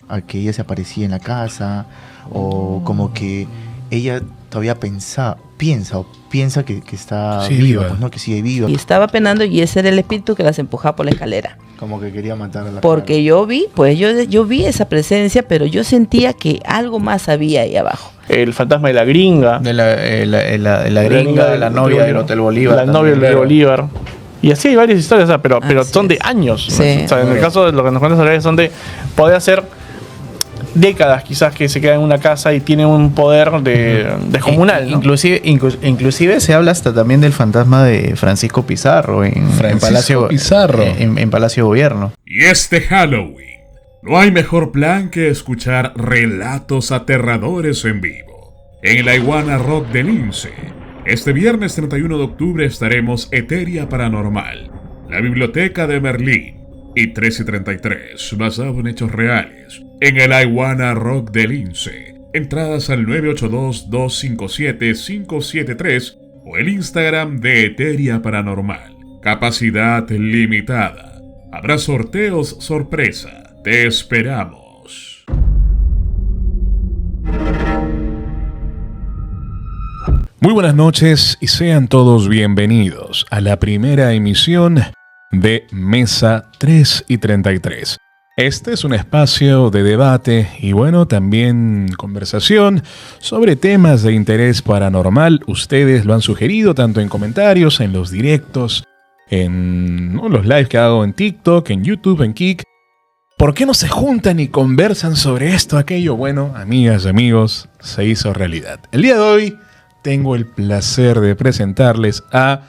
a que ella se aparecía en la casa, o como que ella todavía piensa que está Sí, viva, viva. pues no, que sigue viva. Y estaba penando y ese era el espíritu que las empujaba por la escalera. Como que quería matar a la Porque yo vi, pues yo vi esa presencia, pero yo sentía que algo más había ahí abajo. El fantasma de la gringa. De la gringa, la novia del Hotel Bolívar. La novia del Hotel Bolívar. Y así hay varias historias, o sea, pero son de años. Sí. O sea, en el caso de lo que nos cuentas ahora son de... Podría ser décadas quizás que se queda en una casa y tiene un poder descomunal, ¿no? Inclusive se habla hasta también del fantasma de Francisco Pizarro en Palacio Pizarro. En Palacio Gobierno. Y este Halloween, no hay mejor plan que escuchar relatos aterradores en vivo. En la Iguana Rock de Lince, este viernes 31 de octubre estaremos Eteria Paranormal, la Biblioteca de Merlín y 1333, basado en hechos reales. En el Iguana Rock de Lince, entradas al 982-257-573 o el Instagram de Eteria Paranormal. Capacidad limitada. Habrá sorteos sorpresa. Te esperamos. Muy buenas noches y sean todos bienvenidos a la primera emisión de Mesa 3 y 33. Este es un espacio de debate y bueno, también conversación sobre temas de interés paranormal. Ustedes lo han sugerido tanto en comentarios, en los directos, en los lives que hago en TikTok, en YouTube, en Kik. ¿Por qué no se juntan y conversan sobre esto, aquello? Bueno, amigas, amigos, se hizo realidad. El día de hoy tengo el placer de presentarles a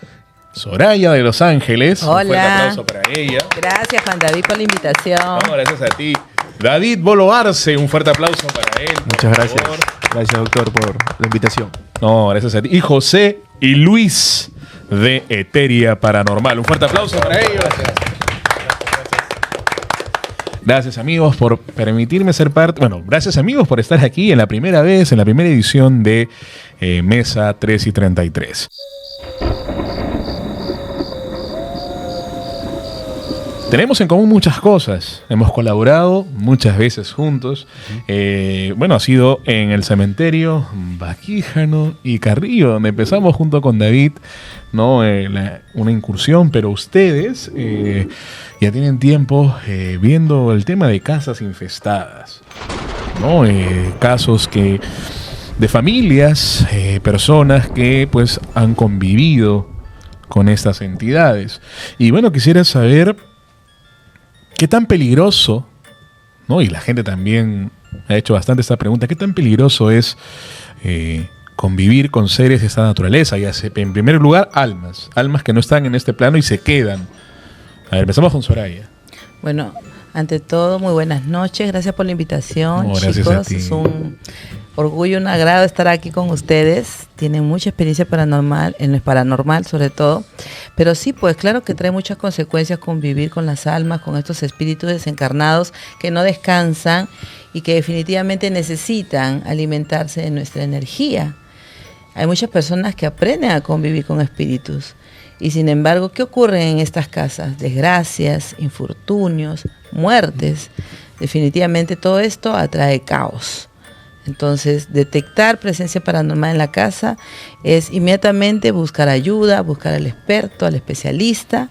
Soraya de Los Ángeles. Hola. Un fuerte aplauso para ella. Gracias, Juan David, por la invitación. No, gracias a ti. David Bolo Arce, un fuerte aplauso para él. Muchas gracias. Gracias, doctor, por la invitación. No, gracias a ti. Y José y Luis de Eteria Paranormal. Un fuerte aplauso para ellos. Gracias, amigos, por permitirme ser parte. Bueno, gracias, amigos, por estar aquí en la primera vez, en la primera edición de Mesa 3 y 33. Tenemos en común muchas cosas. Hemos colaborado muchas veces juntos. Bueno, ha sido en el cementerio Baquíjano y Carrillo, donde empezamos junto con David, ¿no? Una incursión, pero ustedes ya tienen tiempo viendo el tema de casas infestadas, ¿no? Casos de familias, personas que pues han convivido con estas entidades. Y bueno, quisiera saber qué tan peligroso, ¿no? Y la gente también ha hecho bastante esta pregunta, ¿qué tan peligroso es convivir con seres de esta naturaleza? Ya sé, en primer lugar, almas que no están en este plano y se quedan. A ver, empezamos con Soraya. Bueno, ante todo, muy buenas noches. Gracias por la invitación, No, gracias chicos. a ti. Es un orgullo, un agrado estar aquí con ustedes. Tienen mucha experiencia paranormal, en lo paranormal sobre todo. Pero sí, pues claro que trae muchas consecuencias convivir con las almas, con estos espíritus desencarnados que no descansan y que definitivamente necesitan alimentarse de nuestra energía. Hay muchas personas que aprenden a convivir con espíritus. Y sin embargo, ¿qué ocurre en estas casas? Desgracias, infortunios, muertes. Definitivamente todo esto atrae caos. Entonces, detectar presencia paranormal en la casa es inmediatamente buscar ayuda, buscar al experto, al especialista,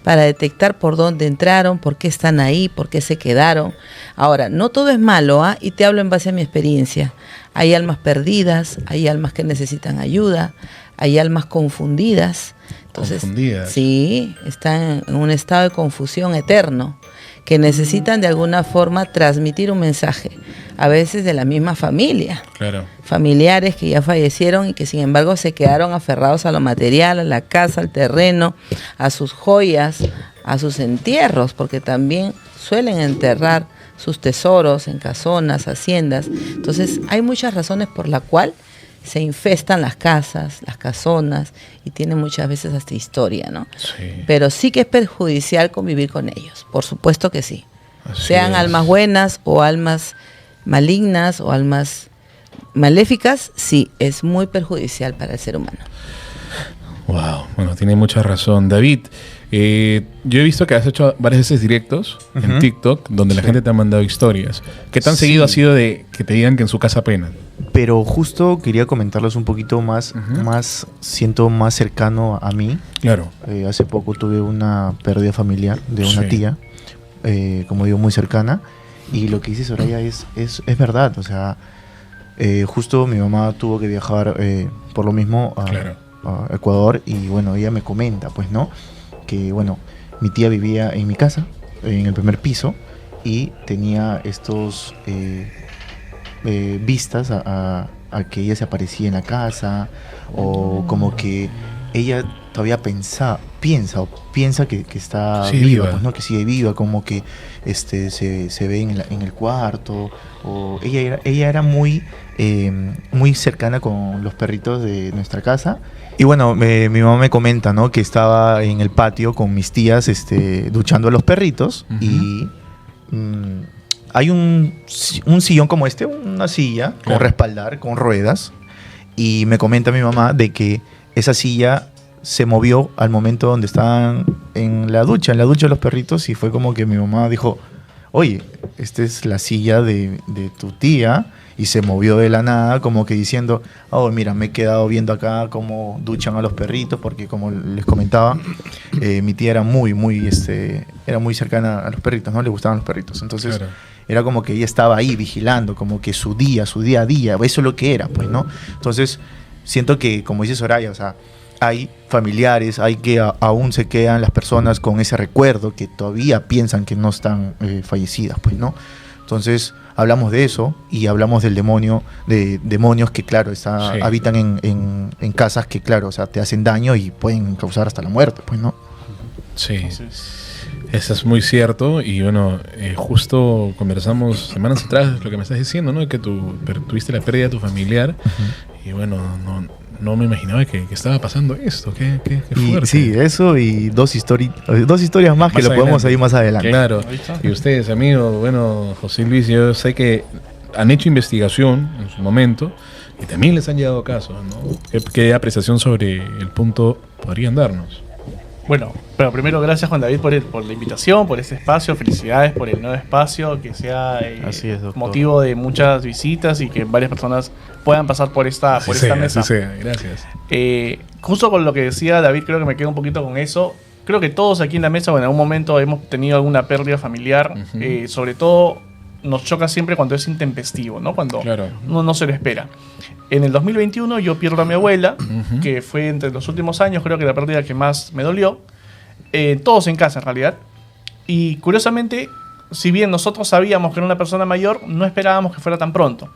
para detectar por dónde entraron, por qué están ahí, por qué se quedaron. Ahora, no todo es malo, ¿ah? Y te hablo en base a mi experiencia. Hay almas perdidas, hay almas que necesitan ayuda, hay almas confundidas. Entonces, sí, están en un estado de confusión eterno, que necesitan de alguna forma transmitir un mensaje, a veces de la misma familia. Claro. Familiares que ya fallecieron y que sin embargo se quedaron aferrados a lo material, a la casa, al terreno, a sus joyas, a sus entierros, porque también suelen enterrar sus tesoros en casonas, haciendas. Entonces hay muchas razones por la cual se infestan las casas, las casonas, y tienen muchas veces hasta historia, ¿no? Sí. Pero sí que es perjudicial convivir con ellos, por supuesto que sí. Así Sean es. almas buenas o almas malignas o almas maléficas, sí, es muy perjudicial para el ser humano. Wow, bueno, tiene mucha razón. David, Yo he visto que has hecho varias veces directos en TikTok donde la gente te ha mandado historias. ¿Qué tan seguido ha sido de que te digan que en su casa penan? Pero justo quería comentarles un poquito más, siento más cercano a mí. Claro. Hace poco tuve una pérdida familiar de una tía, como digo, muy cercana. Y lo que dice Soraya es verdad. O sea, justo mi mamá tuvo que viajar por lo mismo a Ecuador. Y bueno, ella me comenta, pues, ¿no? Que, bueno, mi tía vivía en mi casa, en el primer piso. Y tenía estos... vistas a que ella se aparecía en la casa, o como que ella todavía piensa que está viva, pues, ¿no? Que sigue viva, como que se ve en el cuarto, o ella era muy cercana con los perritos de nuestra casa. Y bueno, mi mamá me comenta, ¿no? Que estaba en el patio con mis tías duchando a los perritos. Y hay un sillón como una silla con respaldar, con ruedas, y me comenta mi mamá de que esa silla se movió al momento donde estaban en la ducha de los perritos, y fue como que mi mamá dijo, oye, esta es la silla de tu tía, y se movió de la nada, como que diciendo, oh, mira, me he quedado viendo acá cómo duchan a los perritos, porque como les comentaba, mi tía era muy cercana a los perritos, ¿no? Le gustaban los perritos, entonces era como que ella estaba ahí vigilando, como que su día a día, eso es lo que era, pues, ¿no? Entonces, siento que, como dice Soraya, o sea, hay familiares, hay que aún se quedan las personas con ese recuerdo, que todavía piensan que no están fallecidas, pues, ¿no? Entonces, hablamos de eso y hablamos del demonio, de demonios que, claro, habitan en casas que, claro, o sea, te hacen daño y pueden causar hasta la muerte, pues, ¿no? Sí. Eso es muy cierto. Y bueno, justo conversamos semanas atrás lo que me estás diciendo, ¿no? Que tuviste la pérdida de tu familiar. Y bueno, no me imaginaba que estaba pasando esto. Qué fuerte. Sí, eso y dos historias más que lo podemos ir más adelante. Claro. Y ustedes, amigos, bueno, José Luis, yo sé que han hecho investigación en su momento y también les han llegado casos, ¿no? ¿Qué apreciación sobre el punto podrían darnos? Bueno, pero primero gracias Juan David por la invitación, por este espacio, felicidades por el nuevo espacio, que sea motivo de muchas visitas y que varias personas puedan pasar por esta mesa. Así sea, gracias. Justo con lo que decía David, creo que me quedo un poquito con eso. Creo que todos aquí en la mesa, bueno, en algún momento hemos tenido alguna pérdida familiar, sobre todo nos choca siempre cuando es intempestivo, ¿no? Cuando uno no se lo espera. En el 2021 yo pierdo a mi abuela, que fue entre los últimos años, creo que la pérdida que más me dolió. Todos en casa, en realidad. Y curiosamente, si bien nosotros sabíamos que era una persona mayor, no esperábamos que fuera tan pronto.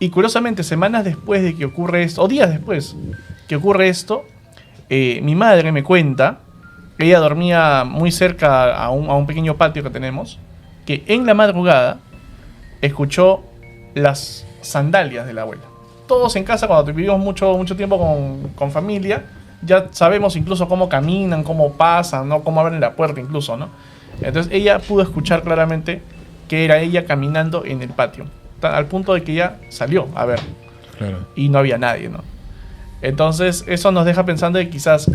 Y curiosamente, semanas después de que ocurre esto, o días después que ocurre esto, mi madre me cuenta, ella dormía muy cerca a un pequeño patio que tenemos, que en la madrugada escuchó las sandalias de la abuela. Todos en casa, cuando vivimos mucho tiempo con familia, ya sabemos incluso cómo caminan, cómo pasan, ¿no? Cómo abren la puerta incluso, ¿no? Entonces ella pudo escuchar claramente que era ella caminando en el patio, al punto de que ella salió a ver y no había nadie, ¿no? Entonces eso nos deja pensando que quizás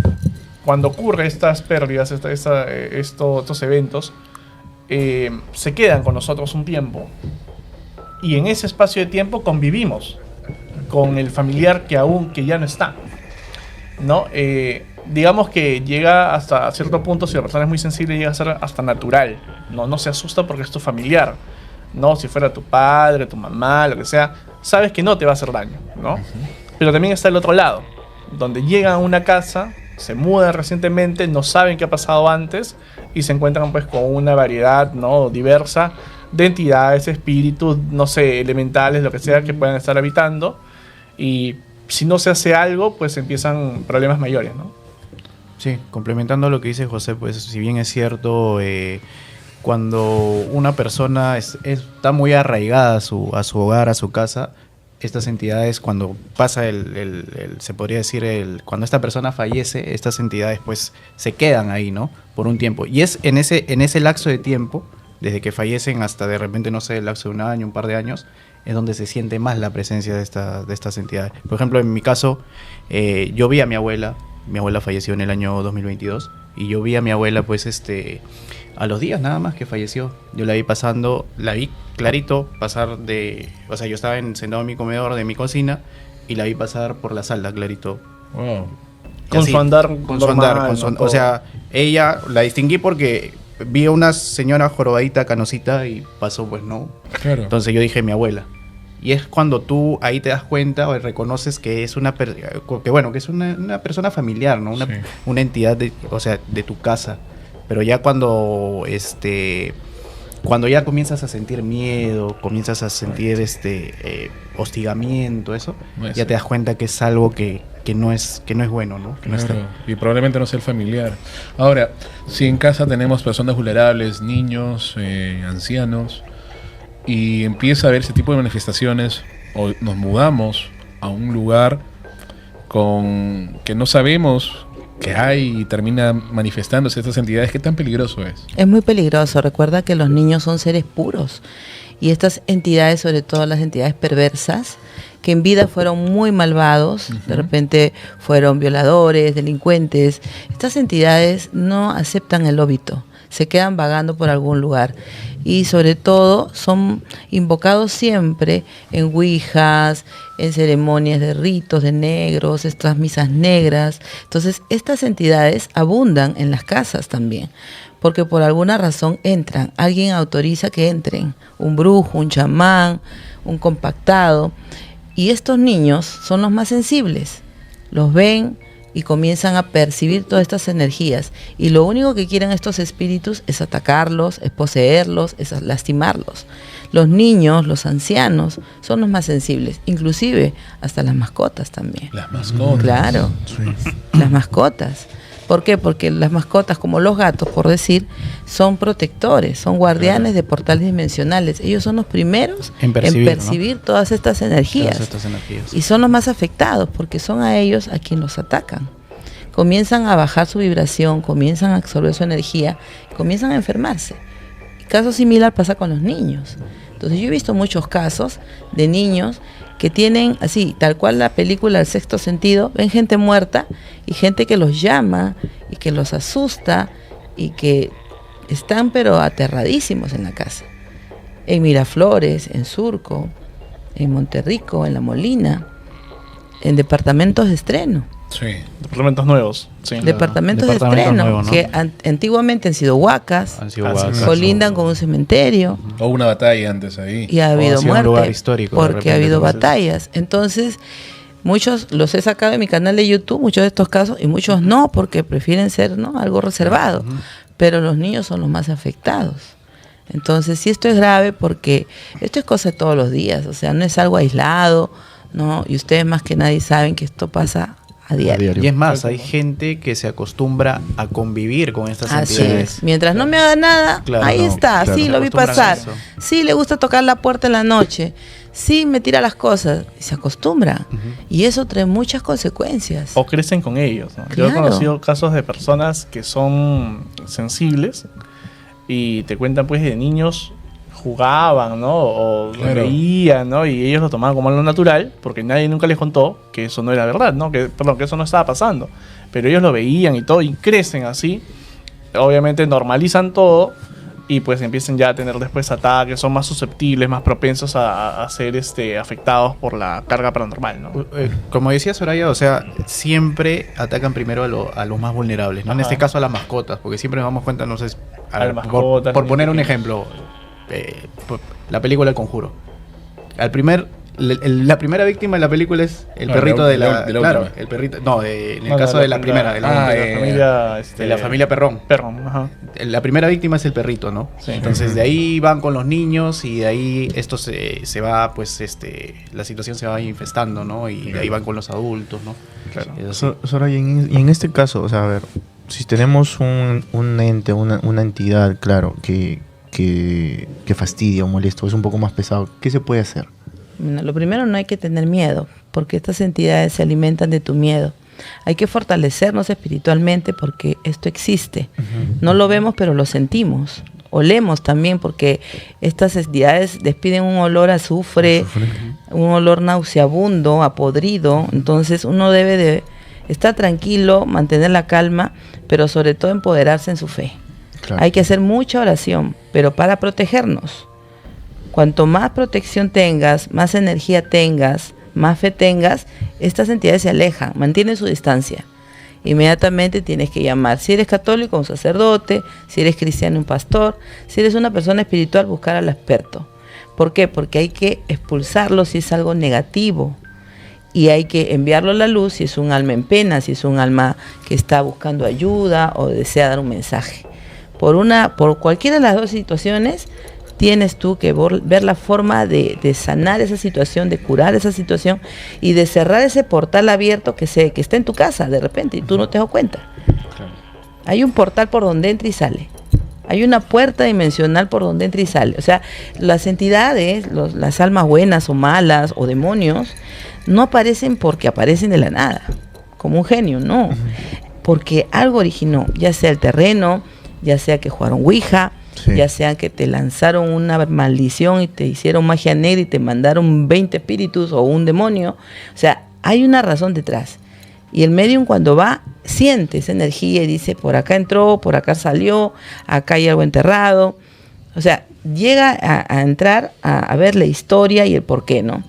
cuando ocurre estas pérdidas, estos eventos, se quedan con nosotros un tiempo y en ese espacio de tiempo convivimos con el familiar que ya no está, ¿no? Digamos que llega hasta cierto punto, si la persona es muy sensible, llega a ser hasta natural, no se asusta porque es tu familiar, ¿no? Si fuera tu padre, tu mamá, lo que sea, sabes que no te va a hacer daño, ¿no? Pero también está el otro lado, donde llegan a una casa, se mudan recientemente, no saben qué ha pasado antes y se encuentran pues con una variedad, ¿no? diversa de entidades, espíritus, no sé, elementales, lo que sea que puedan estar habitando, y si no se hace algo, pues empiezan problemas mayores, ¿no? Sí, complementando lo que dice José, pues si bien es cierto, cuando una persona está muy arraigada a su hogar, a su casa, estas entidades, cuando pasa se podría decir, cuando esta persona fallece, estas entidades pues se quedan ahí, ¿no? Por un tiempo. Y es en ese lapso de tiempo, desde que fallecen hasta de repente, no sé, el lapso de un año, un par de años, es donde se siente más la presencia de estas entidades. Por ejemplo, en mi caso, yo vi a mi abuela Mi abuela falleció en el año 2022 y yo vi a mi abuela pues a los días nada más que falleció. Yo la vi pasando, la vi clarito pasar o sea, yo estaba sentado en mi comedor de mi cocina y la vi pasar por la sala clarito. Wow. Con su andar normal, o sea, ella la distinguí porque vi a una señora jorobadita, canosita y pasó, pues no. Claro. Entonces yo dije mi abuela. Y es cuando tú ahí te das cuenta o reconoces que es que es una persona familiar, ¿no? Sí. Una entidad o sea, de tu casa. Pero ya cuando cuando ya comienzas a sentir miedo, comienzas a sentir hostigamiento, eso, Pues ya sí. te das cuenta que es algo que no es bueno, ¿no? Que no Claro, está. y probablemente no sea el familiar. Ahora, si en casa tenemos personas vulnerables, niños, ancianos, y empieza a haber ese tipo de manifestaciones, o nos mudamos a un lugar con que no sabemos que hay y termina manifestándose estas entidades, ¿qué tan peligroso es? Es muy peligroso. Recuerda que los niños son seres puros y estas entidades, sobre todo las entidades perversas, que en vida fueron muy malvados, de repente fueron violadores, delincuentes, estas entidades no aceptan el óbito, se quedan vagando por algún lugar y sobre todo son invocados siempre en ouijas, en ceremonias de ritos de negros, estas misas negras. Entonces estas entidades abundan en las casas también, porque por alguna razón entran, alguien autoriza que entren, un brujo, un chamán, un compactado, y estos niños son los más sensibles, los ven y comienzan a percibir todas estas energías y lo único que quieren estos espíritus es atacarlos, es poseerlos, es lastimarlos. Los niños, los ancianos son los más sensibles, inclusive hasta las mascotas también. Las mascotas. Claro, las mascotas. ¿Por qué? Porque las mascotas, como los gatos, por decir, son protectores, son guardianes de portales dimensionales. Ellos son los primeros En percibir, ¿no? todas estas energías. Todas estas energías. Y son los más afectados porque son a ellos a quien los atacan. Comienzan a bajar su vibración, comienzan a absorber su energía, comienzan a enfermarse. Caso similar pasa con los niños. Entonces yo he visto muchos casos de niños que tienen así, tal cual la película El Sexto Sentido, ven gente muerta y gente que los llama y que los asusta y que están pero aterradísimos en la casa. En Miraflores, en Surco, en Monterrico, en La Molina, en departamentos de estreno. Sí. Departamentos nuevos. Sí. Departamentos de Departamentos estreno nuevos, ¿no? que antiguamente han sido huacas, Han sido Ah, sí, guacas. claro. colindan con un cementerio O una batalla antes ahí. y ha habido sido un lugar muerte histórico, de porque ha repente, habido entonces. batallas. Entonces, muchos los he sacado de mi canal de YouTube, muchos de estos casos, y muchos no, porque prefieren ser, ¿no?, algo reservado. Pero los niños son los más afectados. Entonces, sí, esto es grave porque esto es cosa de todos los días, o sea, no es algo aislado, ¿no? Y ustedes más que nadie saben que esto pasa a diario. Y es más, hay gente que se acostumbra a convivir con estas Así entidades. es. Mientras no me haga nada, Claro, ahí no, está, claro. sí, Se lo vi acostumbran pasar. a eso. Sí, le gusta tocar la puerta en la noche. Sí, me tira las cosas. Y se acostumbra. Y eso trae muchas consecuencias. O crecen con ellos, ¿no? Yo he Claro. conocido casos de personas que son sensibles y te cuentan pues de niños jugaban, ¿no? O Claro. veían, ¿no? Y ellos lo tomaban como algo natural porque nadie nunca les contó que eso no era verdad, ¿no? Que eso no estaba pasando. Pero ellos lo veían y todo y crecen así. Obviamente normalizan todo y pues empiezan ya a tener después ataques, son más susceptibles, más propensos a ser afectados por la carga paranormal, ¿no? Como decía Soraya, o sea, siempre atacan primero a los más vulnerables, ¿no? En Ajá. este caso a las mascotas, porque siempre nos damos cuenta, no sé, A las mascotas, por poner un niños ejemplo, la película El Conjuro. La primera víctima de la película es el No, perrito de la claro, última. el perrito, no, en el No, caso de la primera, de la, familia, de la familia Perrón. Perrón, ajá. La primera víctima es el perrito, ¿no? Sí. Entonces de ahí van con los niños y de ahí esto se va, pues, la situación se va infestando, ¿no? Y de ahí van con los adultos, ¿no? Claro. Es así. Soraya, y en este caso, o sea, a ver, si tenemos un ente, una entidad, claro, que fastidia o molesta, o es un poco más pesado, ¿qué se puede hacer? Bueno, lo primero, no hay que tener miedo, porque estas entidades se alimentan de tu miedo. Hay que fortalecernos espiritualmente porque esto existe. No lo vemos, pero lo sentimos. Olemos también, porque estas entidades despiden un olor a azufre, un olor nauseabundo, a podrido. Entonces uno debe de estar tranquilo, mantener la calma, pero sobre todo empoderarse en su fe. Claro. Hay que hacer mucha oración, pero para protegernos. Cuanto más protección tengas, más energía tengas, más fe tengas, estas entidades se alejan, mantienen su distancia. Inmediatamente tienes que llamar, si eres católico, un sacerdote, si eres cristiano, un pastor, si eres una persona espiritual, buscar al experto. ¿Por qué? Porque hay que expulsarlo si es algo negativo y hay que enviarlo a la luz si es un alma en pena, si es un alma que está buscando ayuda o desea dar un mensaje. Por cualquiera de las dos situaciones, tienes tú que ver la forma de sanar esa situación, de curar esa situación y de cerrar ese portal abierto que está en tu casa de repente y tú no te das cuenta. Claro. Hay un portal por donde entra y sale. Hay una puerta dimensional por donde entra y sale. O sea, las entidades, las almas buenas o malas o demonios, no aparecen porque aparecen de la nada, como un genio, no. Porque algo originó, ya sea el terreno, ya sea que jugaron Ouija, sí, ya sea que te lanzaron una maldición y te hicieron magia negra y te mandaron 20 espíritus o un demonio. O sea, hay una razón detrás. Y el medium cuando va, siente esa energía y dice, por acá entró, por acá salió, acá hay algo enterrado. O sea, llega a entrar a ver la historia y el por qué, ¿no?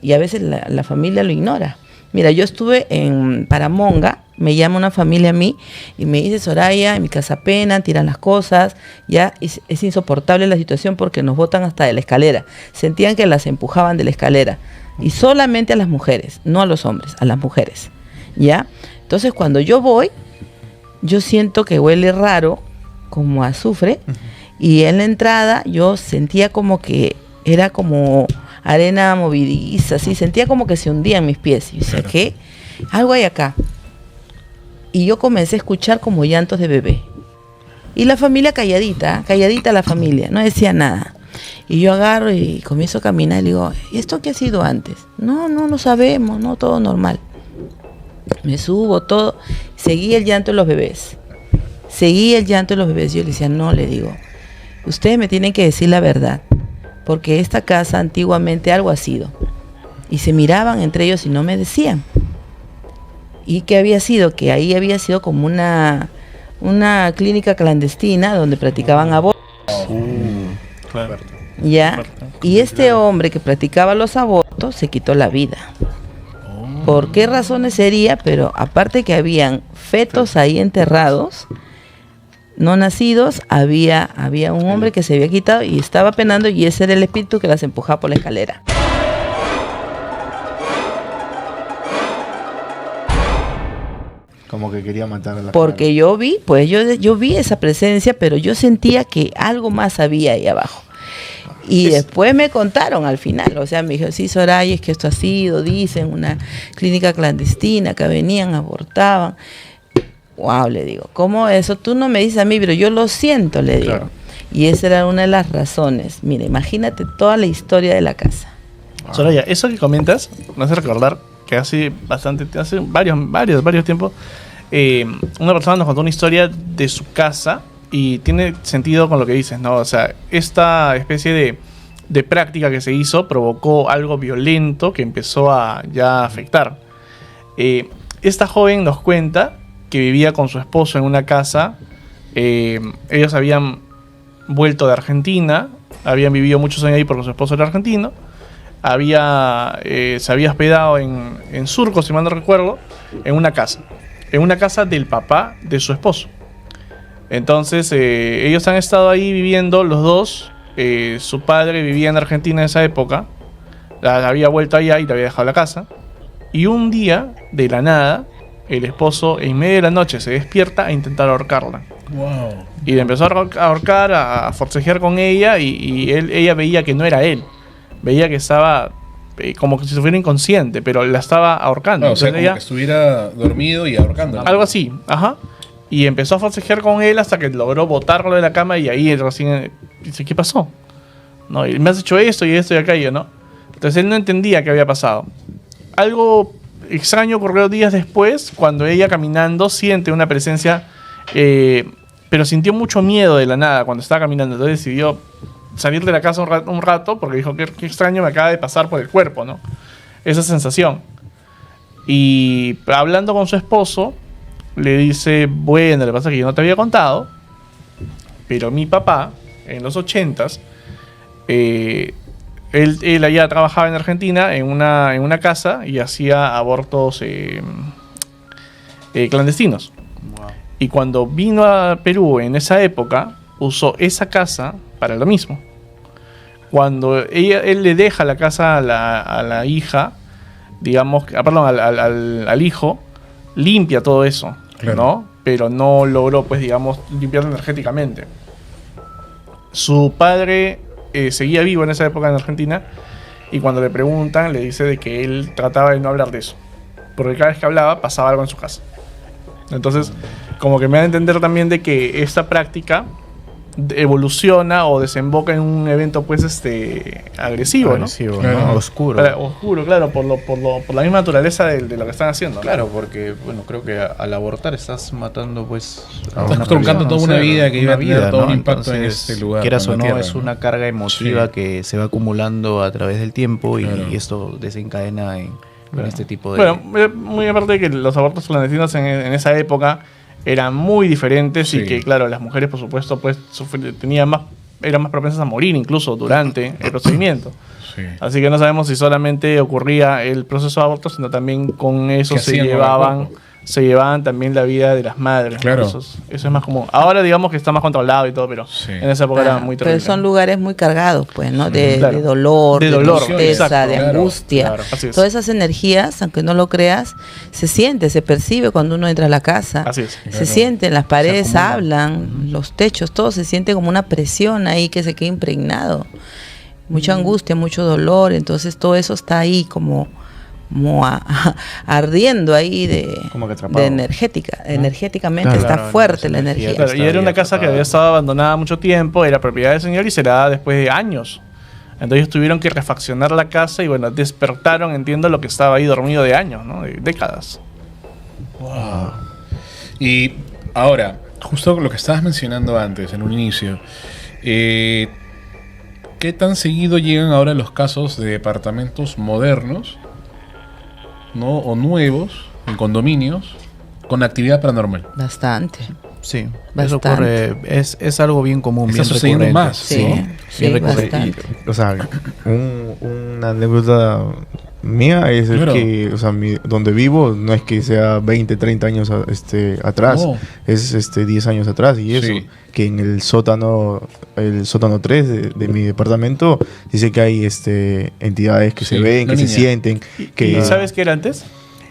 Y a veces la familia lo ignora. Mira, yo estuve en Paramonga, me llama una familia a mí y me dice, Soraya, en mi casa pena, tiran las cosas, ya es insoportable la situación porque nos botan hasta de la escalera. Sentían que las empujaban de la escalera. Y solamente a las mujeres, no a los hombres, a las mujeres. ¿Ya? Entonces cuando yo voy, yo siento que huele raro, como a azufre, y en la entrada yo sentía como que era como arena movediza, así, sentía como que se hundían mis pies. Y decía, ¿qué? Algo hay acá. Y yo comencé a escuchar como llantos de bebé. Y la familia calladita la familia, no decía nada. Y yo agarro y comienzo a caminar y digo, ¿y esto qué ha sido antes? No lo sabemos, no, todo normal. Me subo todo, seguí el llanto de los bebés. Yo le decía, no, le digo, ustedes me tienen que decir la verdad, porque esta casa antiguamente algo ha sido. Y se miraban entre ellos y no me decían. ¿Y qué había sido? Que ahí había sido como una clínica clandestina donde practicaban abortos. Claro. ¿Ya? Y este hombre que practicaba los abortos se quitó la vida. ¿Por qué razones sería? Pero aparte que habían fetos ahí enterrados, no nacidos, había un hombre que se había quitado y estaba penando, y ese era el espíritu que las empujaba por la escalera. Como que quería matar a la Porque yo vi, pues yo vi esa presencia, pero yo sentía que algo más había ahí abajo. Y después me contaron al final, o sea, me dijo, sí, Soraya, es que esto ha sido, dicen, una clínica clandestina, que venían, abortaban. Wow, le digo, ¿cómo eso? Tú no me dices a mí, pero yo lo siento, le digo. Claro. Y esa era una de las razones. Mira, imagínate toda la historia de la casa. Soraya, eso que comentas me hace recordar que hace varios tiempos, una persona nos contó una historia de su casa. Y tiene sentido con lo que dices, ¿no? O sea, esta especie de práctica que se hizo provocó algo violento que empezó a ya afectar. Esta joven nos cuenta que vivía con su esposo en una casa. Ellos habían vuelto de Argentina, habían vivido muchos años ahí porque su esposo era argentino. Se había hospedado en Surco, si mal no recuerdo, en una casa del papá de su esposo. Entonces ellos han estado ahí viviendo los dos. Su padre vivía en Argentina en esa época, había vuelto allá y le había dejado la casa. Y un día, de la nada, el esposo en medio de la noche se despierta a intentar ahorcarla. Wow. Y le empezó a ahorcar, a forcejear con ella, y ella veía que no era él. Veía que estaba como que si estuviera inconsciente, pero la estaba ahorcando. No, o sea, como que estuviera dormido y ahorcándola. Algo así, ajá. Y empezó a forcejear con él hasta que logró botarlo de la cama, y ahí él recién dice, ¿qué pasó? No, y me has hecho esto y esto y aquello, ¿no? Entonces él no entendía qué había pasado. Algo extraño ocurrió días después, cuando ella caminando siente una presencia, pero sintió mucho miedo de la nada cuando estaba caminando. Entonces decidió salir de la casa un rato porque dijo, qué extraño me acaba de pasar por el cuerpo, ¿no? Esa sensación. Y hablando con su esposo, le dice, bueno, lo que pasa es que yo no te había contado, pero mi papá, en los 80s, él allá trabajaba en Argentina en una casa y hacía abortos clandestinos. Wow. Y cuando vino a Perú en esa época, usó esa casa para lo mismo. Cuando él le deja la casa a la hija, digamos, perdón, al hijo, limpia todo eso, claro, ¿no? Pero no logró, pues, digamos, limpiarlo energéticamente. Su padre seguía vivo en esa época en Argentina, y cuando le preguntan, le dice de que él trataba de no hablar de eso, porque cada vez que hablaba pasaba algo en su casa. Entonces, como que me da a entender también de que esta práctica evoluciona o desemboca en un evento, pues, agresivo, ¿no? Claro, ¿no? Oscuro. Oscuro, claro, por la misma naturaleza de lo que están haciendo. Claro, porque, bueno, creo que al abortar estás matando, pues, estás truncando toda una vida que iba a tener todo un impacto en este lugar. Quieras o no, es una carga emotiva que se va acumulando a través del tiempo, y esto desencadena en este tipo de... Bueno, muy aparte de que los abortos clandestinos en esa época eran muy diferentes, y que, claro, las mujeres, por supuesto, pues eran más propensas a morir incluso durante el procedimiento. Sí. Así que no sabemos si solamente ocurría el proceso de aborto, sino también con eso se llevaban también la vida de las madres. Claro. Eso es más común. Ahora digamos que está más controlado y todo, pero en esa época era muy terrible. Pero son lugares muy cargados, pues, ¿no? De dolor, de tristeza, de angustia. Claro, todas esas energías, aunque no lo creas, se siente, se percibe cuando uno entra a la casa. Así es. Se sienten, las paredes hablan, los techos, todo se siente como una presión ahí que se queda impregnado. Mucha angustia, mucho dolor, entonces todo eso está ahí como ardiendo ahí de energéticamente, está fuerte la energía. Claro, y era una casa que había estado abandonada mucho tiempo, era propiedad del señor y se la da después de años. Entonces tuvieron que refaccionar la casa y, bueno, despertaron, entiendo, lo que estaba ahí dormido de años, ¿no? De décadas. Wow. Y ahora, justo lo que estabas mencionando antes, en un inicio, ¿qué tan seguido llegan ahora los casos de departamentos modernos, ¿no? O nuevos, en condominios, con actividad paranormal? Bastante. Sí, eso ocurre, es algo bien común, está bien sucediendo recurrente. más, Sí, ¿no? sí, bastante. O sea, una anécdota mía es que, o sea, donde vivo no es que sea 20, 30 años atrás, no. Es 10 años atrás, y eso, que en el sótano 3 de mi departamento dice que hay entidades que se ven, que se sienten. ¿Y sabes qué era antes?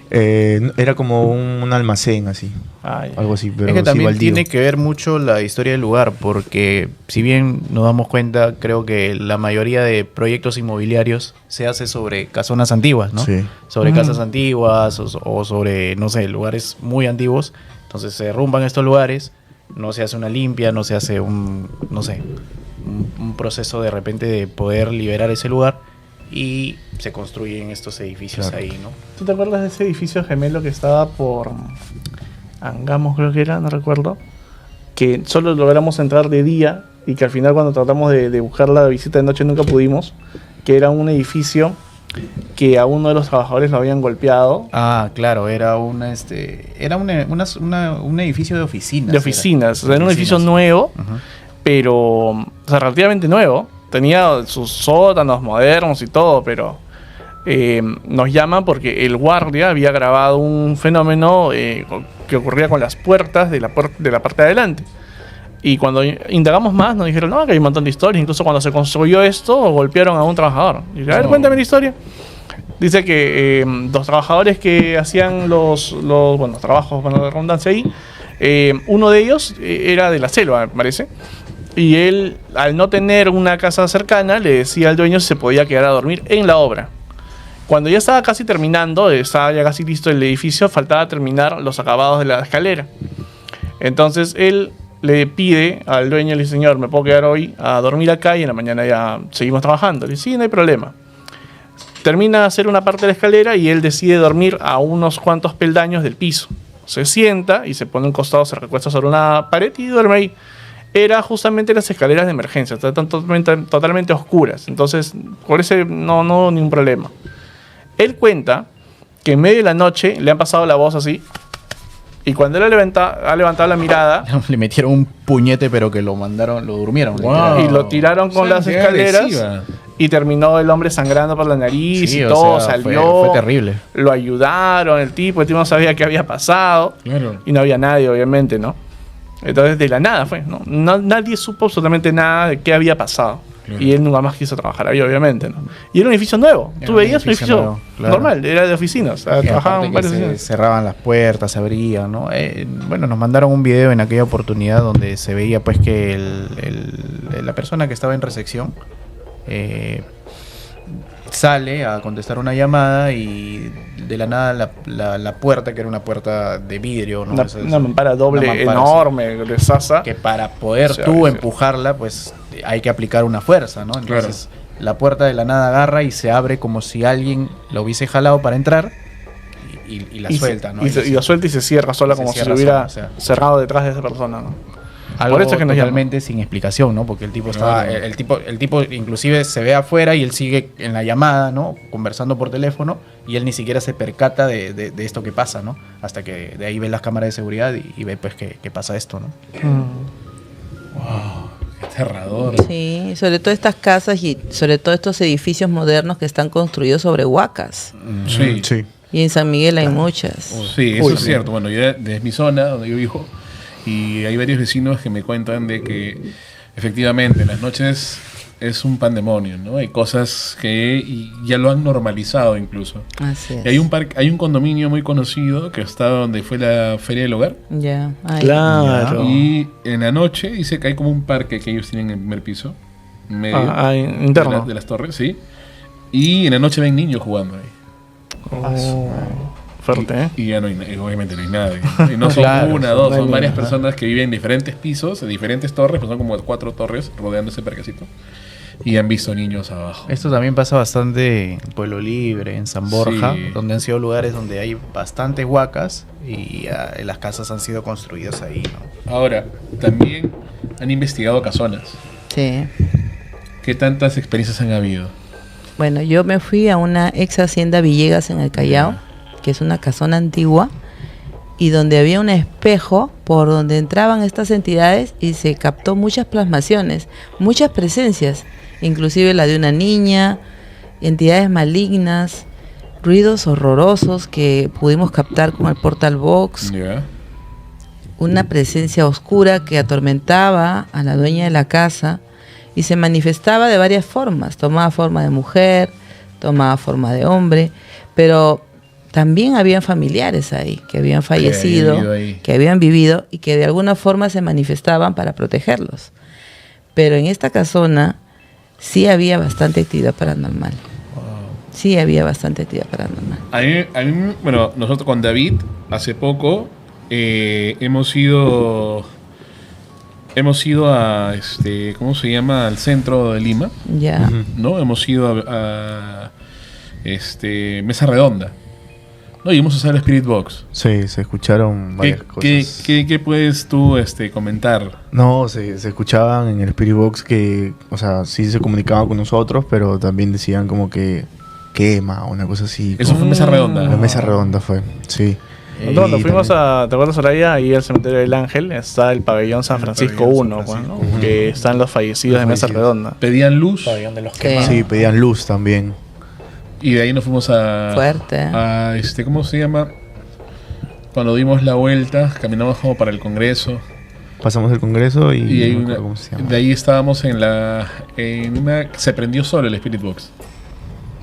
Era como un almacén así, algo así, pero es que también baldío. Tiene que ver mucho la historia del lugar, porque si bien nos damos cuenta, creo que la mayoría de proyectos inmobiliarios se hace sobre casonas antiguas, ¿no? Sí. Sobre casas antiguas o sobre, no sé, lugares muy antiguos. Entonces se derrumban estos lugares, no se hace una limpia, no se hace un proceso de repente de poder liberar ese lugar, y se construyen estos edificios ahí, ¿no? ¿Tú te acuerdas de ese edificio gemelo que estaba por Angamos, creo que era, no recuerdo? Que solo logramos entrar de día y que al final, cuando tratamos de buscar la visita de noche, nunca pudimos. Que era un edificio que a uno de los trabajadores lo habían golpeado. Ah, claro, era un edificio de oficinas. De oficinas, o sea, era un edificio nuevo, pero, o sea, relativamente nuevo. Tenía sus sótanos modernos y todo, pero nos llaman porque el guardia había grabado un fenómeno que ocurría con las puertas de la parte de adelante. Y cuando indagamos más, nos dijeron, no, que hay un montón de historias. Incluso cuando se construyó esto, golpearon a un trabajador. Y dije, a ver, cuéntame la historia. Dice que los trabajadores que hacían los trabajos, bueno, de redundancia ahí, uno de ellos era de la selva, me parece. Y él, al no tener una casa cercana, le decía al dueño si se podía quedar a dormir en la obra. Cuando ya estaba casi terminando, estaba ya casi listo el edificio, faltaba terminar los acabados de la escalera. Entonces él le pide al dueño, le dice, señor, ¿me puedo quedar hoy a dormir acá y en la mañana ya seguimos trabajando? Le dice, sí, no hay problema. Termina de hacer una parte de la escalera y él decide dormir a unos cuantos peldaños del piso. Se sienta y se pone un costado, se recuesta sobre una pared y duerme ahí. Era justamente las escaleras de emergencia, están totalmente oscuras. Entonces, por ese no ningún problema. Él cuenta que en medio de la noche le han pasado la voz así. Y cuando él ha levantado la mirada... Le metieron un puñete, pero que lo durmieron. Wow. Y lo tiraron con las escaleras. Agresiva. Y terminó el hombre sangrando por la nariz Sí, y o todo, sea, salió. fue terrible. Lo ayudaron, el tipo no sabía qué había pasado. Claro. Y no había nadie, obviamente, ¿no? Entonces, de la nada fue, ¿no? Nadie supo absolutamente nada de qué había pasado. Claro. Y él nunca más quiso trabajar ahí, obviamente, ¿no? Y era un edificio nuevo. Era Tú un veías un edificio edificio nuevo, claro. normal, era de oficinas. Y aparte Trabajaban que varias se oficinas. cerraban las puertas, se abrían, ¿no? Bueno, nos mandaron un video en aquella oportunidad donde se veía pues que la persona que estaba en recepción sale a contestar una llamada y de la nada la puerta, que era una puerta de vidrio, ¿no? Una mampara doble una mampara, enorme, de sasa. que para poder Sí, tú sí. empujarla, pues hay que aplicar una fuerza, ¿no? Entonces la puerta de la nada agarra y se abre como si alguien la hubiese jalado para entrar y la suelta, ¿no? Y la suelta y se cierra sola se como si cierra se hubiera sola, o sea. cerrado detrás de esa persona, ¿no? Algo Por eso es que nos totalmente sin explicación, ¿no? Porque el tipo estaba, el tipo inclusive se ve afuera y él sigue en la llamada, ¿no? Conversando por teléfono y él ni siquiera se percata de esto que pasa, ¿no? Hasta que de ahí ve las cámaras de seguridad y ve pues que pasa esto, ¿no? Qué aterrador. Sí, sobre todo estas casas y sobre todo estos edificios modernos que están construidos sobre huacas. Sí, Sí. Y en San Miguel hay muchas. Sí, eso es cierto. Bueno, yo desde mi zona, donde yo vivo, y hay varios vecinos que me cuentan de que efectivamente en las noches es un pandemonio, ¿no? Hay cosas que ya lo han normalizado incluso. Así es. Y hay un condominio muy conocido que está donde fue la Feria del Hogar. Ya, ahí. Claro. Y en la noche dice que hay como un parque que ellos tienen en el primer piso, en medio interno. de las torres, sí. Y en la noche ven niños jugando ahí. Fuerte, ¿eh? Y ya no hay, obviamente no hay nadie. Y no son Claro, una, dos, no hay son varias nada. personas que viven en diferentes pisos, en diferentes torres, pues son como 4 torres rodeando ese parquecito. Y han visto niños abajo. Esto también pasa bastante en Pueblo Libre, en San Borja, Sí. donde han sido lugares donde hay bastantes huacas y las casas han sido construidas ahí, ¿no? Ahora, también han investigado casonas. Sí. ¿Qué tantas experiencias han habido? Bueno, yo me fui a una ex hacienda Villegas en el Callao, que es una casona antigua, y donde había un espejo por donde entraban estas entidades y se captó muchas plasmaciones, muchas presencias, inclusive la de una niña, entidades malignas, ruidos horrorosos que pudimos captar con el Portal Box, Ya. una presencia oscura que atormentaba a la dueña de la casa y se manifestaba de varias formas, tomaba forma de mujer, tomaba forma de hombre, pero también habían familiares ahí que habían fallecido, vivido ahí. que habían vivido y que de alguna forma se manifestaban para protegerlos. Pero en esta casona sí había bastante actividad paranormal. Sí había bastante actividad paranormal. A mí, bueno, nosotros con David, hace poco, hemos ido a, ¿cómo se llama? Al centro de Lima, Ya. ¿no? Hemos ido a Mesa Redonda, ¿no? Y vamos a hacer el Spirit Box. Sí, se escucharon varias cosas. ¿Qué puedes tú comentar? No, se escuchaban en el Spirit Box que, o sea, sí se comunicaban con nosotros, pero también decían como que quema, una cosa así. Eso fue en Mesa Redonda. La mesa redonda fue, sí. Cuando Y fuimos también- ¿te acuerdas, Soraya? Ahí al cementerio del Ángel está el pabellón San Francisco pabellón 1, San pues, ¿no? Francisco. Que están los fallecidos de Mesa Redonda. Pedían luz Pabellón de los Sí. quemados. Sí, pedían luz también. y de ahí nos fuimos a... Fuerte. a ¿cómo se llama? Cuando dimos la vuelta, caminamos como para el Congreso. Pasamos el congreso y, Y hay no me una, acuerdo cómo se llama. de ahí estábamos en una... Se prendió solo el Spirit Box.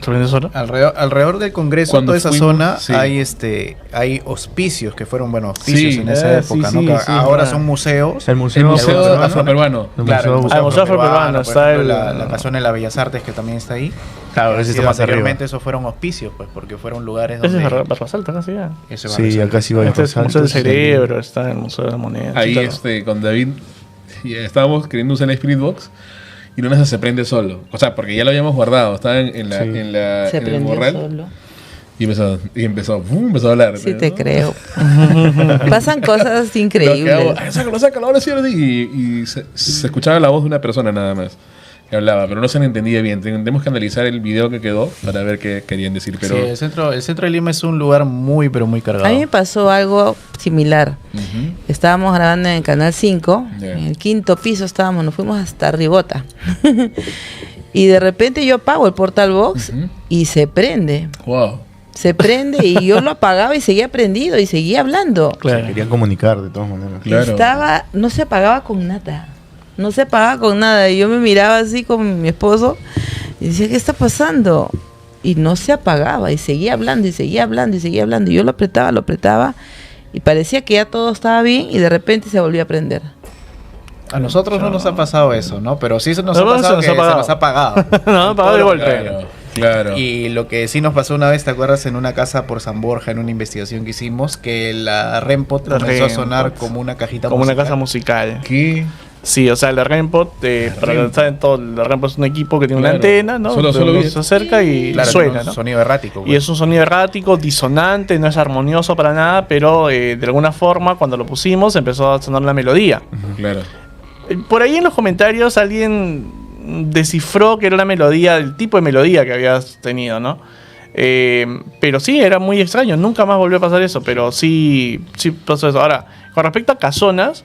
¿Se prende solo? Alrededor del Congreso, Cuando toda esa fuimos, zona, sí. hay hospicios que fueron, bueno, hospicios Sí. en esa Sí, época, sí, ¿no? Que sí, ahora claro. son museos. El El museo, Museo Peruano. Afroperuano. El Claro, museo- Ah, el Museo Afroperuano, por está ejemplo, el- la casona de las Bellas Artes que también está ahí. Claro, Que ese ha está sido más arriba. anteriormente esos fueron hospicios, pues, porque fueron lugares Ese donde... es Barbasalta, casi ya. Ese Sí, Barbasalta. acá sí va a Este es el Museo del Saltos, Cerebro, está el Museo de la Moneda. Ahí Claro. con David y estábamos queriendo usar el Spirit Box y una vez se prende solo. O sea, porque ya lo habíamos guardado, estaba Sí. Se en el prendió morral solo. y empezó a hablar. Sí ¿no? te creo. Pasan cosas Nos increíbles. quedamos, "Ay, sácalo, ahora sí, ahora sí". Y se escuchaba la voz de una persona nada más. que hablaba, pero no se le entendía bien. Tenemos que analizar el video que quedó para ver qué querían decir. Pero... Sí, el centro de Lima es un lugar muy, pero muy cargado. A mí me pasó algo similar. Estábamos grabando en el Canal 5, en el 5º piso estábamos, nos fuimos hasta Ribota. Y de repente yo apago el portal box y se prende. Wow. Se prende y yo lo apagaba y seguía prendido y seguía hablando. Claro. Querían comunicar de todas maneras. Claro. No se apagaba con nada. No se apagaba con nada. Y yo me miraba así con mi esposo y decía, ¿qué está pasando? Y no se apagaba y seguía hablando y seguía hablando y seguía hablando. Y yo lo apretaba y parecía que ya todo estaba bien y de repente se volvía a prender. A nosotros no nos ha pasado eso, ¿no? Pero sí se nos ha No, pasado que se nos ha apagado. No, apagado de golpe. Claro. Y lo que sí nos pasó una vez, ¿te acuerdas? En una casa por San Borja, en una investigación que hicimos, que la REMPOT comenzó a sonar como una cajita como musical. una casa musical. ¿Qué? Sí, o sea, la REMPOT, para que saben todo, la REMPOT es un equipo que tiene una antena, ¿no? Solo se acerca y Claro, suena, tiene un ¿no? sonido errático. Y es un sonido errático, disonante, no es armonioso para nada, pero de alguna forma, cuando lo pusimos, empezó a sonar la melodía. Claro. Por ahí en los comentarios alguien descifró que era la melodía, el tipo de melodía que habías tenido, ¿no? Pero sí, era muy extraño, nunca más volvió a pasar eso, pero sí pasó eso. Ahora, con respecto a casonas,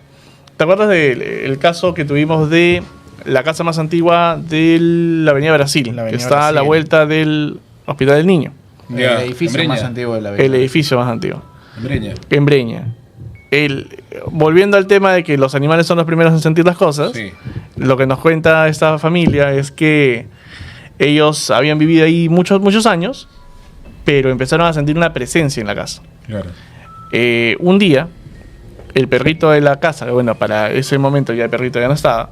¿te acuerdas del caso que tuvimos de la casa más antigua de la Avenida Brasil? La Avenida que está a la Brasil. vuelta del Hospital del Niño. El Ya, edificio en más Breña. antiguo de la El edificio más antiguo. En Breña. En Breña. Volviendo al tema de que los animales son los primeros en sentir las cosas, Sí. lo que nos cuenta esta familia es que ellos habían vivido ahí muchos años, pero empezaron a sentir una presencia en la casa. Claro. Un día, el perrito de la casa, que bueno, para ese momento ya el perrito ya no estaba,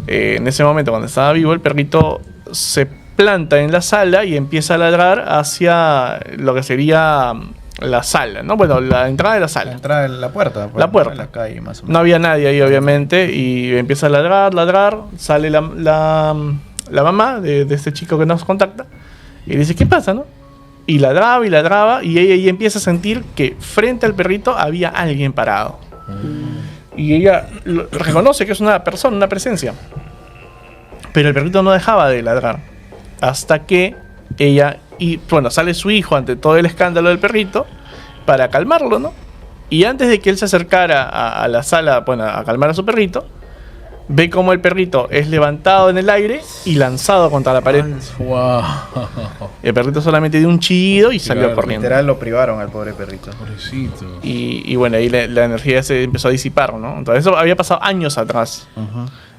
en ese momento cuando estaba vivo, el perrito se planta en la sala y empieza a ladrar hacia lo que sería la sala, ¿no? Bueno, la entrada de la La sala. entrada en la puerta. pues, La puerta. En la calle, más o menos. No había nadie ahí, obviamente, y empieza a ladrar, sale la mamá de este chico que nos contacta, y dice, ¿qué pasa, no? Y ladraba, y ella empieza a sentir que frente al perrito había alguien parado. Y ella reconoce que es una persona, una presencia. Pero el perrito no dejaba de ladrar, hasta que ella, y bueno, sale su hijo ante todo el escándalo del perrito, para calmarlo, ¿no? Y antes de que él se acercara a la sala, bueno, a calmar a su perrito, ve como el perrito es levantado en el aire y lanzado contra la pared. Wow. El perrito solamente dio un chillido y salió Claro, corriendo. Literal lo privaron al pobre perrito. Pobrecito. Y bueno, ahí la energía se empezó a disipar, ¿no? Entonces eso había pasado años atrás.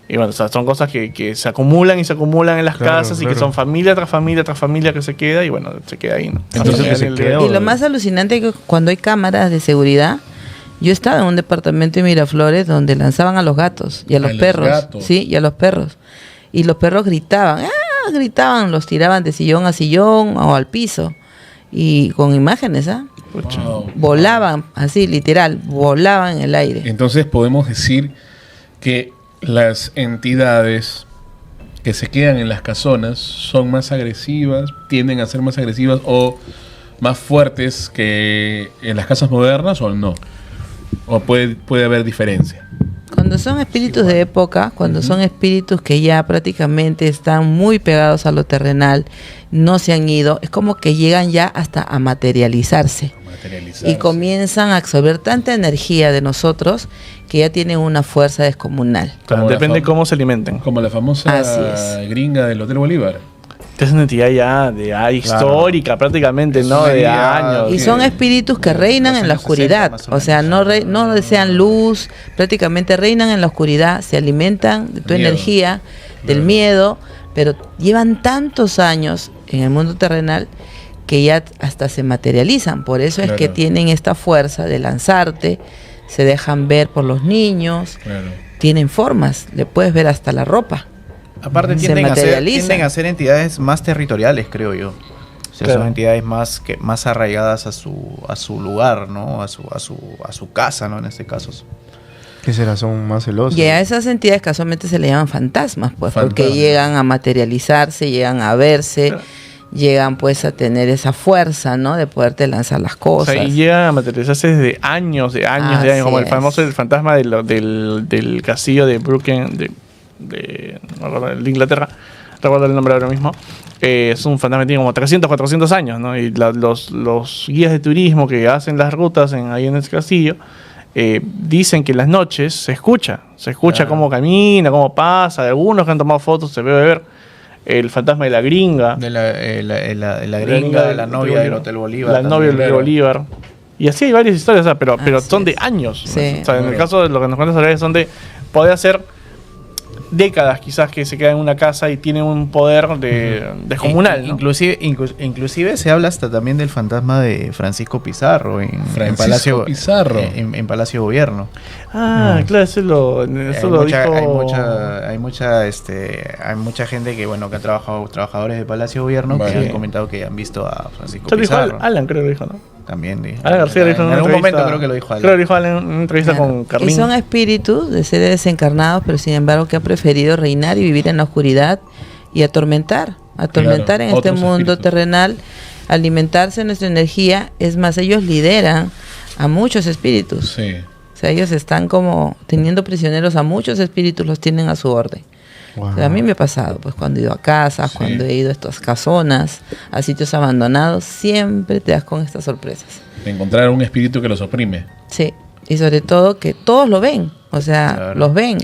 Y bueno, o sea, son cosas que se acumulan en las Claro, casas y que claro. son familia tras familia tras familia que se queda y bueno, se queda ahí, ¿no? Entonces, Hasta que se el- queda- Y lo más alucinante es que cuando hay cámaras de seguridad, yo estaba en un departamento de Miraflores donde lanzaban a los gatos y a los los perros. gatos. Sí, y a los perros. Y los perros gritaban, los tiraban de sillón a sillón o al piso. Y con imágenes, Pucha. Wow. volaban, así literal, volaban en el aire. Entonces podemos decir que las entidades que se quedan en las casonas son más agresivas, tienden a ser más agresivas o más fuertes que en las casas modernas o no. O puede haber diferencia. Cuando son espíritus de época, cuando son espíritus que ya prácticamente están muy pegados a lo terrenal, no se han ido, es como que llegan ya hasta a materializarse. Y comienzan a absorber tanta energía de nosotros que ya tienen una fuerza descomunal. Claro, Como la depende fam- cómo se alimenten. Como la famosa Así es. gringa del Hotel Bolívar. Es una entidad ya histórica prácticamente, Es ¿no? una De idea- años. Y son espíritus que reinan los en la años 60 oscuridad, más o o sea, menos. no desean luz, prácticamente reinan en la oscuridad, se alimentan de tu Miedo. energía, del miedo, pero llevan tantos años en el mundo terrenal que ya hasta se materializan, por eso es que Claro. tienen esta fuerza de lanzarte, se dejan ver por los niños, Claro. tienen formas, le puedes ver hasta la ropa. Aparte Se tienden materializan. a ser entidades más territoriales, creo yo. O sea, Claro. son entidades más arraigadas a su lugar, ¿no? A su casa, ¿no? En este caso. ¿Qué será? Son más celosos. Y a esas entidades casualmente se le llaman fantasmas, pues, porque Fantasmas. llegan a materializarse, llegan a verse, llegan pues a tener esa fuerza, ¿no? De poderte lanzar las O cosas. sea, y llegan a materializarse desde años, Así como el es. famoso el fantasma del castillo de Brooklyn, de Inglaterra, recuerdo el nombre ahora mismo. Es un fantasma que tiene como 300, 400 años, ¿no? Y los guías de turismo que hacen las rutas ahí en ese castillo dicen que en las noches se escucha cómo camina, cómo pasa. Algunos que han tomado fotos se ve ver el fantasma de la gringa. De la gringa, la novia del Hotel Bolívar. La novia del Hotel Bolívar. Y así hay varias historias, pero son de años. Sí. O sea, en el caso de lo que nos cuentas ahora son de poder ser décadas quizás que se queda en una casa y tiene un poder descomunal, ¿no? Inclusive se habla hasta también del fantasma de Francisco Pizarro en Francisco Pizarro. En Palacio de Gobierno. Claro, eso lo dijo. Hay mucha gente que ha trabajado, trabajadores de Palacio de Gobierno, que han comentado que han visto a Francisco Pizarro. Dijo Alan, creo que dijo, ¿no? También dijo. Alan García dijo en algún momento, creo que lo dijo Alan. Creo que dijo Alan en una entrevista con Carlín. Y son espíritus de seres desencarnados, pero sin embargo que han preferido reinar y vivir en la oscuridad y atormentar en este mundo espíritus terrenal, alimentarse de nuestra energía. Es más, ellos lideran a muchos espíritus. Sí. O sea, ellos están como teniendo prisioneros a muchos espíritus, los tienen a su orden. Wow. O sea, a mí me ha pasado, pues cuando he ido a casas, cuando he ido a estas casonas, a sitios abandonados, siempre te das con estas sorpresas. De encontrar un espíritu que los oprime. Sí, y sobre todo que todos lo ven, o sea, Claro. lo ven.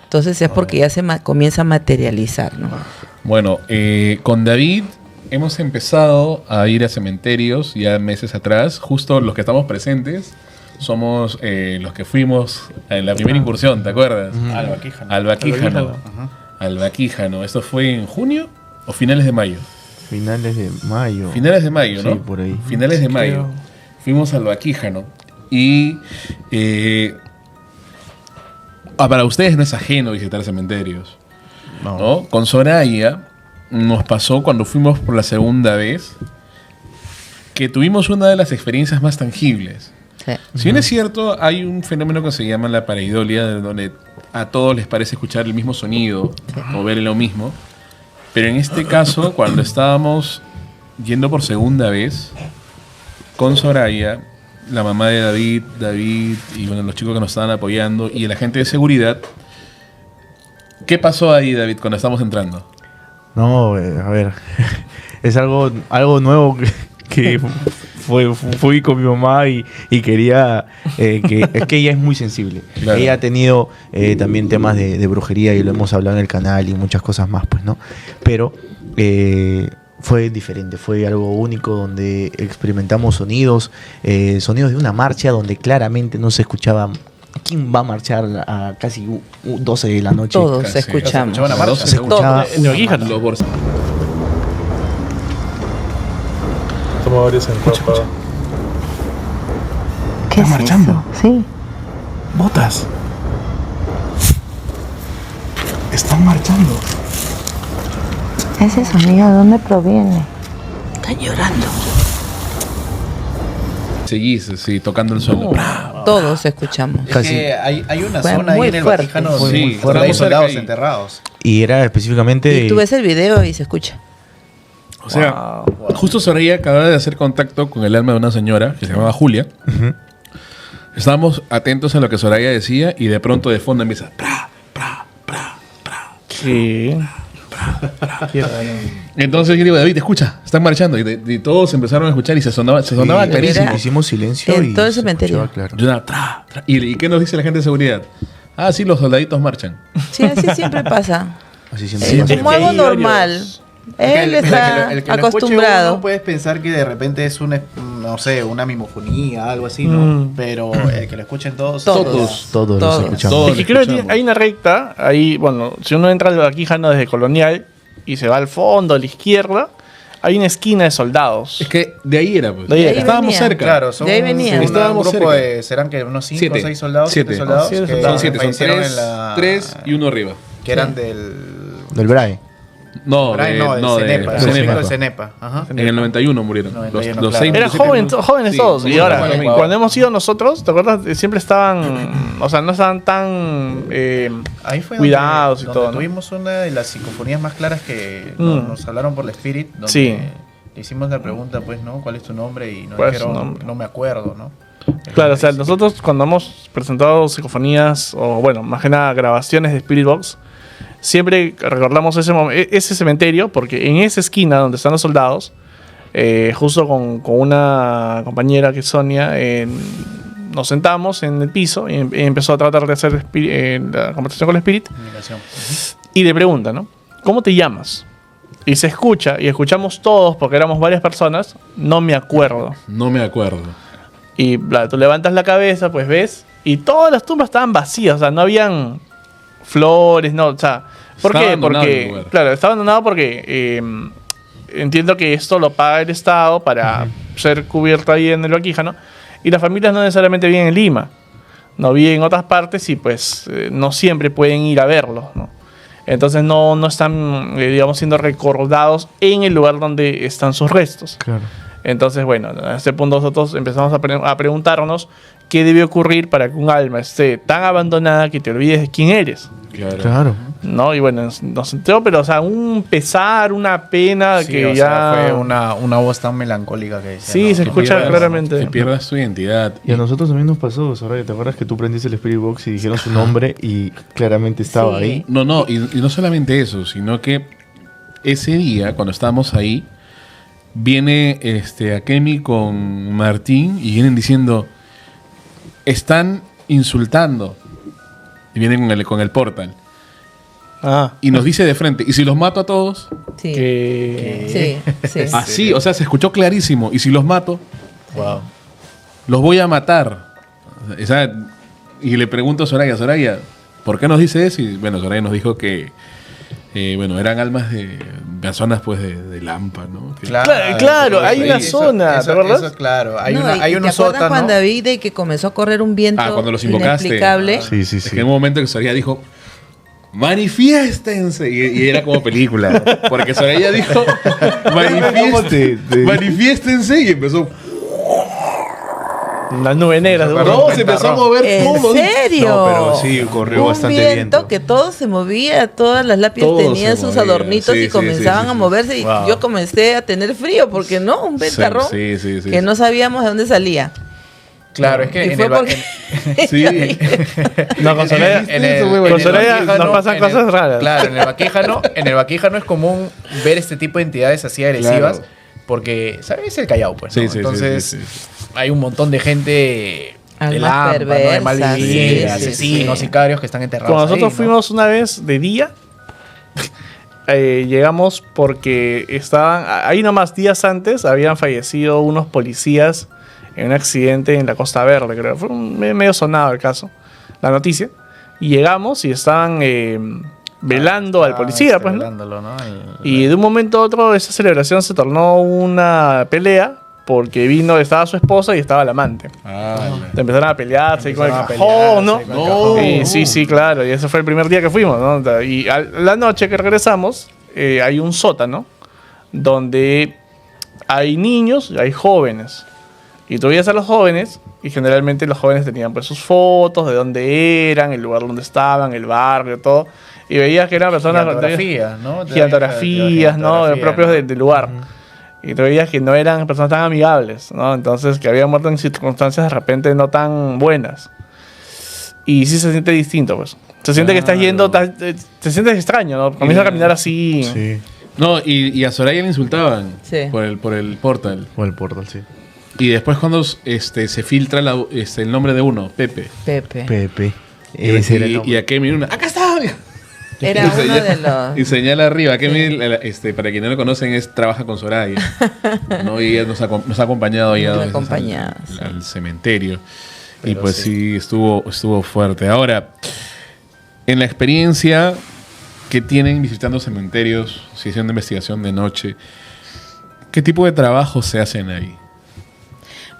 Entonces es porque ya se comienza a materializar, ¿no? Bueno, con David hemos empezado a ir a cementerios ya meses atrás. Justo los que estamos presentes somos los que fuimos en la primera incursión, ¿te acuerdas? Albaquíjano. ¿Esto fue en junio o finales de mayo? Finales de mayo. Finales de mayo, ¿no? Sí, por ahí. Finales de mayo. creo. Fuimos al Albaquíjano. Y para ustedes no es ajeno visitar cementerios, ¿no? Con Soraya nos pasó cuando fuimos por la segunda vez que tuvimos una de las experiencias más tangibles. Sí. Si bien es cierto, hay un fenómeno que se llama la pareidolia, donde a todos les parece escuchar el mismo sonido o ver lo mismo. Pero en este caso, cuando estábamos yendo por segunda vez con Soraya, la mamá de David y los chicos que nos estaban apoyando y el agente de seguridad, ¿qué pasó ahí, David, cuando estamos entrando? No, a ver, es algo nuevo que fui con mi mamá y quería es que ella es muy sensible. Claro. Ella ha tenido también temas de brujería y lo hemos hablado en el canal y muchas cosas más, pues, ¿no? Pero fue diferente, fue algo único donde experimentamos sonidos de una marcha donde claramente no se escuchaba. ¿Quién va a marchar a casi 12 de la noche? Todos Casi. escuchamos. Se escuchaba una marcha. Se escuchaba Los bolsos. Toma varios en ropa. ¿Qué es marchando? Sí. Botas. Están marchando. Ese sonido, ¿de dónde proviene? Están llorando. Seguís, sí, tocando el suelo. Todos escuchamos. Es Casi. que hay una Fue zona ahí muy en el fuerte. Vaticano Sí, donde estamos hay soldados cerca ahí. enterrados. y era específicamente Y tú ves el video y se escucha. O sea, justo Soraya acababa de hacer contacto con el alma de una señora que se llamaba Julia. Ujú. Estábamos atentos a lo que Soraya decía y de pronto de fondo empieza... Sí. Entonces yo digo, David, escucha, están marchando. Y todos empezaron a escuchar y se sonaba Sí, clarísimo. Era- hicimos silencio en y todo el se cementerio. escuchaba claro. Yo nada, tra. ¿Y qué nos dice la gente de seguridad? Ah, sí, los soldaditos marchan. Sí, así siempre pasa. Así siempre Sí, pasa. Como algo hay normal. varios. Él está el que lo escuche acostumbrado. uno puedes pensar que de repente es no sé, una mimofonía, algo así, ¿no? Mm. Pero el que lo escuchen todos. Todos. Todos los escuchamos. Todos. Es que creo que escuchamos. hay una recta, ahí, bueno, si uno entra al Vaquíjano desde Colonial y se va al fondo, a la izquierda, hay una esquina de soldados. Es que de ahí era, pues. De ahí era. Estábamos venía. cerca. Claro, son De ahí venían. un Estábamos grupo cerca. de, serán que unos 5 o 7. 6 soldados, 7 7 soldados, Siete que soldados. Son 7, son fallecieron en la 3 y uno arriba. que eran Sí. del Del No, del Cenepa, de del Cenepa. del Cenepa. Ajá. En el 91 murieron. 91, los claro. 6 Eran jóvenes Sí, todos. Y sí, ahora, sí, sí. cuando hemos ido nosotros, ¿te acuerdas? Siempre estaban, o sea, no estaban tan Ahí fue cuidados y donde todo, ¿no? tuvimos una de las psicofonías más claras que nos hablaron por la Spirit, donde Sí. le hicimos la pregunta, pues, ¿no? ¿Cuál es tu nombre? Y nos ¿Cuál es tu dijeron, nombre? no me acuerdo, ¿no? Claro, o sea, nosotros cuando hemos presentado psicofonías, o bueno, más que nada grabaciones de Spirit Box, siempre recordamos ese cementerio porque en esa esquina donde están los soldados, justo con una compañera que es Sonia, nos sentamos en el piso y empezó a tratar de hacer la conversación con el espíritu y le pregunta, ¿no? ¿Cómo te llamas? Y se escucha, y escuchamos todos, porque éramos varias personas, no me acuerdo. No me acuerdo. Y tú levantas la cabeza, pues ves, y todas las tumbas estaban vacías, o sea, no habían flores, no, o sea, ¿por qué? Porque, claro, está abandonado porque entiendo que esto lo paga el Estado para ser cubierto ahí en el Baquíjano, y las familias no necesariamente viven en Lima, no viven en otras partes y pues no siempre pueden ir a verlo, ¿no? Entonces no están, digamos, siendo recordados en el lugar donde están sus restos. Claro. Entonces, bueno, a este punto nosotros empezamos a preguntarnos qué debe ocurrir para que un alma esté tan abandonada que te olvides de quién eres. Claro. ¿No? Y bueno, nos entró, pero, o sea, un pesar, una pena Sí, que o ya... sea, fue una voz tan melancólica que decía, Sí, ¿no? se Que escucha pierdas- claramente. Que pierdas tu identidad. Y a nosotros también nos pasó, Soraya, ¿te acuerdas que tú prendiste el Spirit Box y dijeron su nombre y claramente estaba Sí. ahí? No, y no solamente eso, sino que ese día, cuando estábamos ahí, viene Akemi con Martín y vienen diciendo, están insultando. Y vienen con el portal. Ah, Y nos dice de frente, ¿y si los mato a todos? Sí. que... Sí. Así, o sea, se escuchó clarísimo. ¿Y si los mato? Wow. Los voy a matar. O sea, y le pregunto a Soraya, ¿por qué nos dice eso? Y bueno, Soraya nos dijo que eran almas de personas pues de Lampa, ¿no? Que- Claro, hay una zona, ¿te acuerdas? Eso, claro, hay, No, una, y hay ¿te unos acuerdas, sótanos. Juan David, de que comenzó a correr un viento cuando los invocaste. inexplicable? Sí, sí, Es sí. que en un momento que Soraya dijo, manifiéstense. Y era como película. Porque Soraya dijo, manifiéstense. Y empezó. Las nubes negras. No, se empezó a mover ¿En todo. serio? No, pero sí, corrió Un bastante viento viento. que todo se movía, todas las lápidas Todo tenían se sus movía, adornitos sí, y sí, comenzaban sí, a sí. moverse y Wow. yo comencé a tener frío porque no, un ventarrón Sí. que no sabíamos de dónde salía. Claro, es que Y en fue el, ba- porque Sí. No, con Soraya, con Soraya nos pasan cosas raras. Claro, en el Baquíjano es común ver este tipo de entidades así agresivas. Claro. Porque, ¿sabes? Es el Callao, pues. ¿no? Sí, sí, Entonces, sí. hay un montón de gente de Almas Lampa, ¿no? De perversas, maldivida, sí, sí, asesinos, sí. sicarios que están enterrados. Cuando nosotros ahí, ¿no? fuimos una vez de día, llegamos porque estaban, ahí nomás días antes, habían fallecido unos policías en un accidente en la Costa Verde, creo. Fue medio sonado el caso, la noticia. Y llegamos y estaban velando al policía, pues, ¿no? velándolo, ¿no? Y de un momento a otro esa celebración se tornó una pelea porque estaba su esposa y estaba el amante. Empezaron a pelearse con el Empezaron a cajón, ¿no? pelearse con el cajón. Sí, claro. Y ese fue el primer día que fuimos, ¿no? Y a la noche que regresamos, hay un sótano donde hay niños y hay jóvenes. Y tú veías a los jóvenes, y generalmente los jóvenes tenían pues sus fotos de dónde eran, el lugar donde estaban, el barrio, todo. Y veías que eran personas... Gigantografías, ¿no? Gigantografías, ¿no? Gigantografía, Propios del lugar. Y tú veías que no eran personas tan amigables, ¿no? Entonces, que habían muerto en circunstancias de repente no tan buenas. Y sí se siente distinto, pues. Se siente que estás yendo, te sientes extraño, ¿no? Comienzas a caminar así. Sí, No, y a Soraya le insultaban Sí. por el portal. o el portal, sí. Y después cuando se filtra el nombre de uno, Pepe. Pepe. Pepe. Ese era el Y nombre. a Kemi una, ¡acá está! Era Y uno señala- de los... Y señala arriba. Kemi, para quienes no lo conocen, trabaja con Soraya. ¿No? Y ella nos ha acompañado ya Nos dos veces acompaña, sí. al cementerio. Y Pero pues sí. sí, estuvo fuerte. Ahora, en la experiencia que tienen visitando cementerios, sesión de investigación de noche, ¿qué tipo de trabajo se hacen ahí?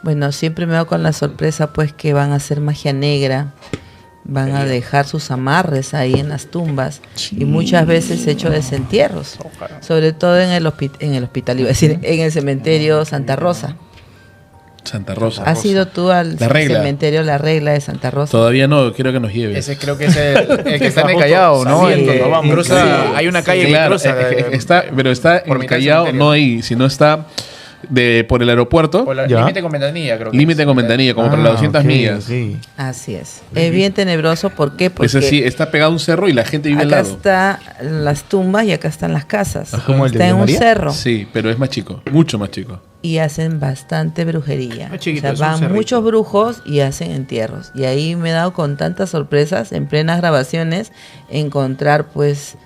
Bueno, siempre me hago con la sorpresa pues que van a hacer magia negra, van a dejar sus amarres ahí en las tumbas y muchas veces hecho desentierros, sobre todo en el hospital, iba a decir, en el cementerio Santa Rosa. Santa Rosa. ¿Has ido tú al La Regla. cementerio La Regla de Santa Rosa? Todavía no, quiero que nos lleves. Ese creo que es el que está en el Callao, ¿no? Sabiendo, El que no vamos. cruza, Sí. hay una calle Claro, que cruza. pero está por en mitad del Callao, cementerio. no ahí, sino está por el aeropuerto. Por Ya. límite con ventanilla, creo que Límite es. con ventanilla, como para las 200 ok, millas. ok. Así es. Es bien tenebroso. ¿Por qué? Porque Es así, está pegado a un cerro y la gente vive al acá lado. están las tumbas y acá están las casas. ¿Como el de Está en un María? cerro. Sí, pero es más chico, mucho más chico. Y hacen bastante brujería. Es chiquito, O es sea, un van cerrito. muchos brujos y hacen entierros. Y ahí me he dado con tantas sorpresas en plenas grabaciones, encontrar pues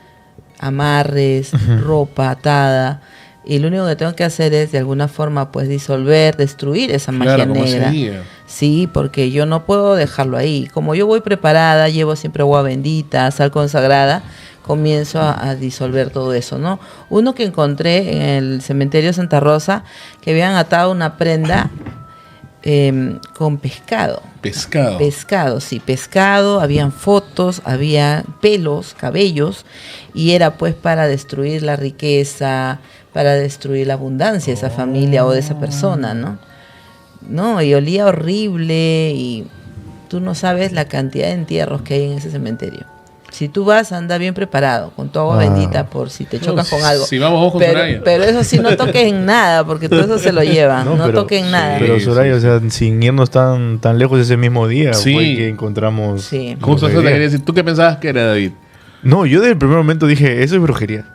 amarres, ropa atada. Y lo único que tengo que hacer es de alguna forma pues disolver, destruir esa magia Claro, como negra. sería. Sí, porque yo no puedo dejarlo ahí. Como yo voy preparada, llevo siempre agua bendita, sal consagrada, comienzo a disolver todo eso, ¿no? Uno que encontré en el cementerio Santa Rosa, que habían atado una prenda con pescado. Pescado. Pescado, sí, pescado, habían fotos, había pelos, cabellos, y era pues para destruir la riqueza, para destruir la abundancia de esa familia o de esa persona, ¿no? No, y olía horrible y tú no sabes la cantidad de entierros que hay en ese cementerio. Si tú vas, anda bien preparado, con tu agua bendita por si te chocas con algo. Si vamos con Soraya. pero eso sí, no toques en nada, porque todo eso se lo llevan. No, toques en nada. Pero Sí, Soraya, o sea, sin irnos tan lejos ese mismo día, Sí. fue que encontramos. Sí. Justo eso te brujería. quería decir. ¿Tú qué pensabas que era, David? No, yo desde el primer momento dije, eso es brujería.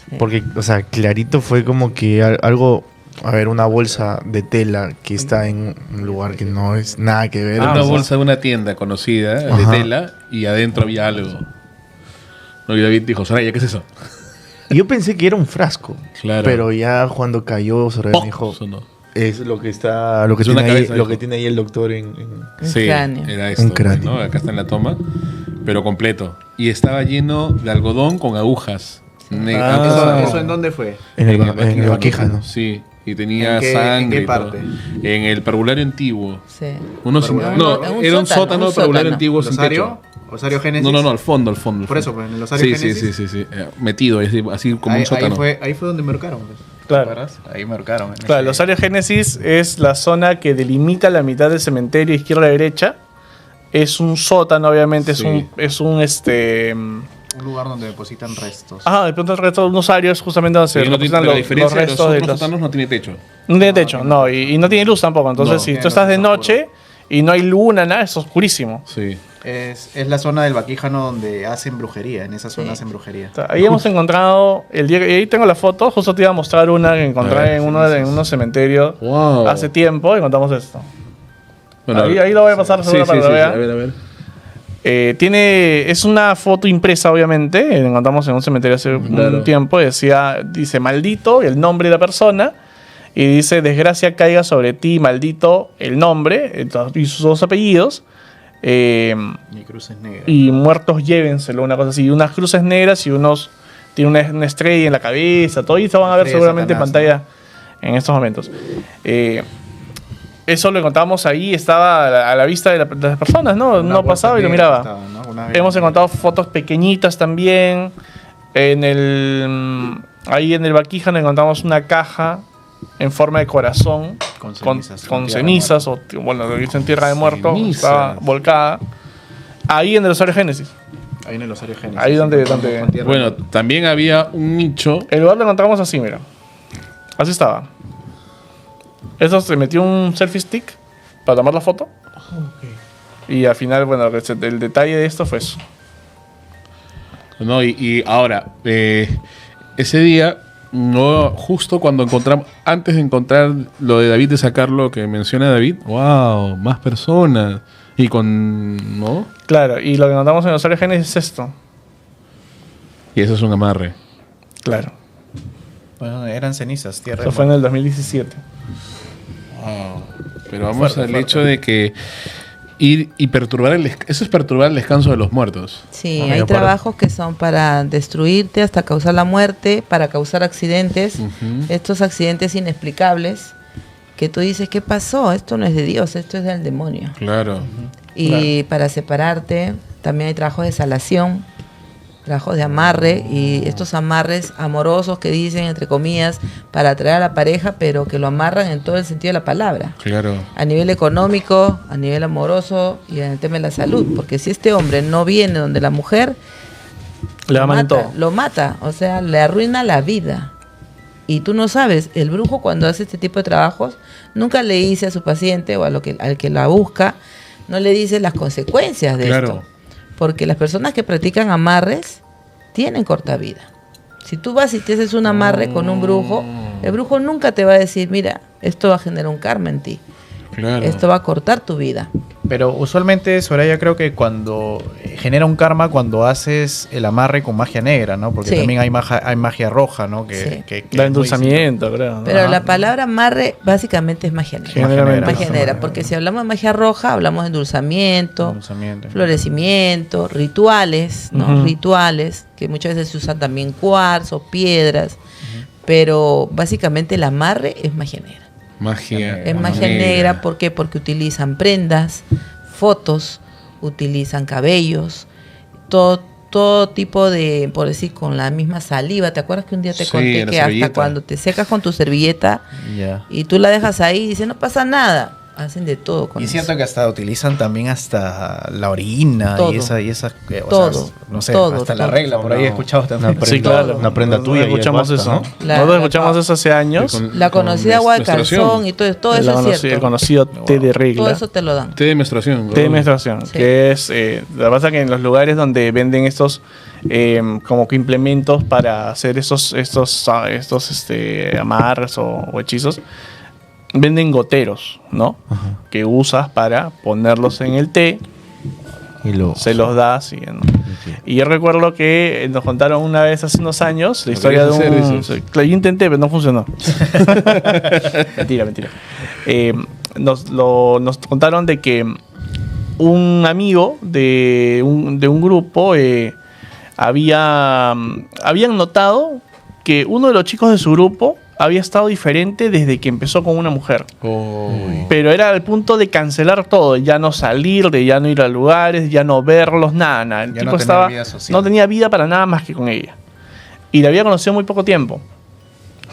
Sí. Porque, o sea, clarito fue como que algo, a ver, una bolsa de tela que está en un lugar que no es nada que ver. Era o una sea, bolsa de una tienda conocida de Ajá. tela y adentro había algo. No, y David dijo, Soraya, ¿qué es eso? y yo pensé que era un frasco. Claro. Pero ya cuando cayó, Soraya me dijo, Sonó. es lo que está, lo que Es tiene una ahí, cabeza, lo dijo. que tiene ahí el doctor en Un Sí, cráneo. era esto. Un cráneo. ¿no? Acá está en la toma. Pero completo. Y estaba lleno de algodón con agujas. Ah. ¿Eso en dónde fue? en el Vaquíjano. Sí. Y tenía ¿En qué sangre. en qué y todo. parte? En el parvulario antiguo. Sí. Unos, Parvulario. no, En un era un sótano, sótano, un parvulario sótano. antiguo sin ¿Osario? techo. ¿Osario Génesis? No, al fondo, al fondo. Por eso, pues, en el Osario Sí, Génesis. sí. Metido, así como un sótano. Ahí fue donde me ahorcaron. pues. Claro. ¿Te acuerdas? Ahí me ahorcaron. Claro, el Osario Génesis es la zona que delimita la mitad del cementerio izquierda y derecha. Es un sótano, obviamente, Sí. es un Un lugar donde depositan restos. de pronto el resto de un osario es justamente donde se Sí, no tiene, depositan pero la los diferencia de los restos de otros los... sótanos no tiene techo. No tiene techo, no, y no tiene luz tampoco. Entonces, No. si Tiene tú estás de luz, es noche y no hay luna, nada, es oscurísimo. Sí. Es la zona del Vaquíjano donde hacen brujería. En esa zona Sí. hacen brujería. O sea, ahí hemos encontrado, y ahí tengo la foto, justo te iba a mostrar una que encontré A ver, en unos cementerios Wow. hace tiempo, y encontramos esto. Bueno, ahí lo voy a pasar seguro para que lo vean. A ver. Es una foto impresa, obviamente. La encontramos en un cementerio hace Claro. un tiempo. Dice maldito, el nombre de la persona. Y dice desgracia caiga sobre ti, maldito, el nombre y sus dos apellidos. Y cruces negras. Y muertos llévenselo, una cosa así. Unas cruces negras y tiene una estrella en la cabeza. Todo esto van a ver Estrella de seguramente en Satanás, pantalla en estos momentos. Eso lo encontramos ahí, estaba a la vista de las personas, ¿no? Una No bolsa pasaba y lo negra miraba. estaba, ¿no? Una vez- Hemos encontrado fotos pequeñitas también. Ahí en el Vaquíjano encontramos una caja en forma de corazón Con con cenizas, con con tierra cenizas, o bueno, lo que dicen tierra de muerto, Cenizas. estaba volcada. Ahí en el Osario Génesis. Ahí en el Osario Génesis. Ahí donde- Con donde- tierra. Bueno, también había un nicho. El lugar lo encontramos así, mira. Así estaba. Eso se metió un selfie stick para tomar la foto. Y al final, bueno, el detalle de esto fue eso. ¿No? Y ahora, ese día, no, justo cuando encontramos, antes de encontrar lo de David, de sacar lo que menciona David, wow, más personas. Y con, ¿no? Claro, y lo que encontramos en el Osario Génesis es esto. Y eso es un amarre. Claro. Bueno, eran cenizas, tierra. Eso de fue en muerto. el 2017. Wow. Pero vamos Fuerte, al fuerte. hecho de que ir y perturbar eso es perturbar el descanso de los muertos. Sí, Ah, hay mira, para- trabajos que son para destruirte hasta causar la muerte, para causar accidentes, Ujú. estos accidentes inexplicables, que tú dices, ¿qué pasó? Esto no es de Dios, esto es del demonio. Claro. Y para separarte, también hay trabajos de salación, trabajos de amarre, y estos amarres amorosos que dicen, entre comillas, para atraer a la pareja, pero que lo amarran en todo el sentido de la palabra. Claro. A nivel económico, a nivel amoroso y en el tema de la salud. Porque si este hombre no viene donde la mujer, Le aman en mata, todo. lo mata, o sea, le arruina la vida. Y tú no sabes, el brujo cuando hace este tipo de trabajos, nunca le dice a su paciente o al que la busca, no le dice las consecuencias de esto. Porque las personas que practican amarres tienen corta vida. Si tú vas y te haces un amarre con un brujo, el brujo nunca te va a decir, mira, esto va a generar un karma en ti. Claro. Esto va a cortar tu vida. Pero usualmente, Soraya, creo que cuando genera un karma cuando haces el amarre con magia negra, ¿no? Porque Sí. también hay magia roja, ¿no? Sí. Que Da es muy endulzamiento, creo. Pero Ajá. la palabra amarre básicamente es magia negra. Generalmente. Magia negra, porque si hablamos de magia roja, hablamos de endulzamiento, endulzamiento. florecimiento, rituales, ¿no? Ujú. Rituales, que muchas veces se usan también cuarzo, piedras, pero básicamente el amarre es magia negra. Magia. Es magia negra, ¿por qué? Porque utilizan prendas, fotos, utilizan cabellos, todo tipo de, por decir, con la misma saliva. ¿Te acuerdas que un día te Sí, conté la que hasta servilleta. cuando te secas con tu servilleta Ya. y tú la dejas ahí y dices, no pasa nada? Hacen de todo con Y es eso. cierto que hasta utilizan también hasta la orina Todo. y esa o Todo. sea, no sé, Todo, hasta la todo. regla, por ahí he escuchado también. Una Sí, prenda, claro. una prenda tuya. y ya Escuchamos basta, eso. ¿no? Nosotros escuchamos eso hace años. La conocida agua de calzón y todo eso El es cierto. conocido té de regla. Todo eso te lo dan. Té de menstruación. Té de menstruación, Sí. que es, lo que pasa es que en los lugares donde venden estos como que implementos para hacer estos amarres o hechizos, venden goteros, ¿no? Que usas para ponerlos en el té, Y lo, se los das. Y yo recuerdo que nos contaron una vez hace unos años la historia de querías hacer, un... dices. Yo intenté, pero no funcionó. Mentira. Nos contaron de que un amigo de un grupo habían notado que uno de los chicos de su grupo había estado diferente desde que empezó con una mujer. Pero era al punto de cancelar todo, ya no salir, de ya no ir a lugares, ya no verlos, nada. El Ya tipo no tener vida social. no tenía vida para nada más que con ella. Y la había conocido muy poco tiempo.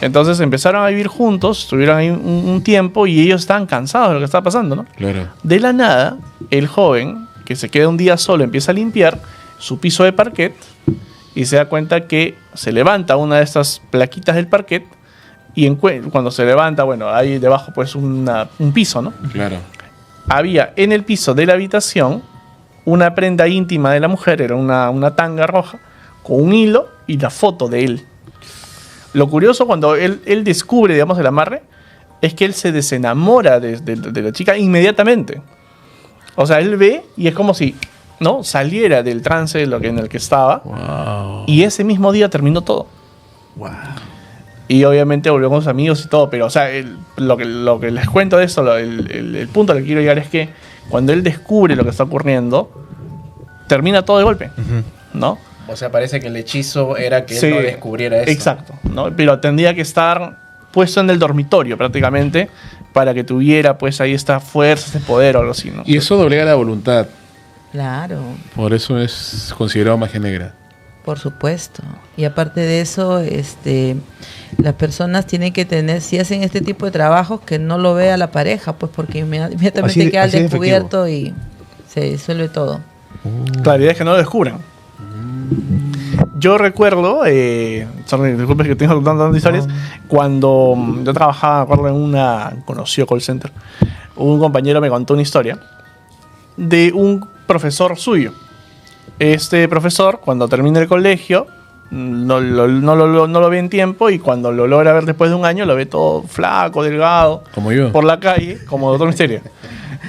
Entonces empezaron a vivir juntos, estuvieron ahí un tiempo y ellos estaban cansados de lo que estaba pasando, ¿no? Claro. De la nada, el joven, que se queda un día solo, empieza a limpiar su piso de parquet y se da cuenta que se levanta una de estas plaquitas del parquet y cuando se levanta, bueno, hay debajo pues un piso, ¿no? Claro. Había en el piso de la habitación una prenda íntima de la mujer, era una tanga roja, con un hilo y la foto de él. Lo curioso cuando él descubre, digamos, el amarre, es que él se desenamora de la chica inmediatamente. O sea, él ve y es como si, ¿no?, saliera del trance en el que estaba. Wow. Y ese mismo día terminó todo. Y obviamente volvió con sus amigos y todo, pero o sea, lo que les cuento de esto, el punto al que quiero llegar es que cuando él descubre lo que está ocurriendo, termina todo de golpe, ¿no? O sea, parece que el hechizo era que Sí, él no descubriera eso. Exacto, ¿no? Pero tendría que estar puesto en el dormitorio prácticamente para que tuviera pues ahí esta fuerza, este poder o algo así, ¿no? Y eso doblega la voluntad. Claro, Por eso es considerado magia negra. por supuesto. Y aparte de eso, las personas tienen que tener, si hacen este tipo de trabajos, que no lo vea la pareja, pues porque inmediatamente Así- queda al así de descubierto y se disuelve todo. La idea es que no lo descubran. Yo recuerdo, sorry, disculpe que tengo tantas historias, cuando yo trabajaba, me acuerdo, en un conocido call center, un compañero me contó una historia de un profesor suyo. Este profesor, cuando termina el colegio, no lo ve en tiempo y cuando lo logra ver después de un año, lo ve todo flaco, delgado, Como yo. por la calle, como Doctor Misterio.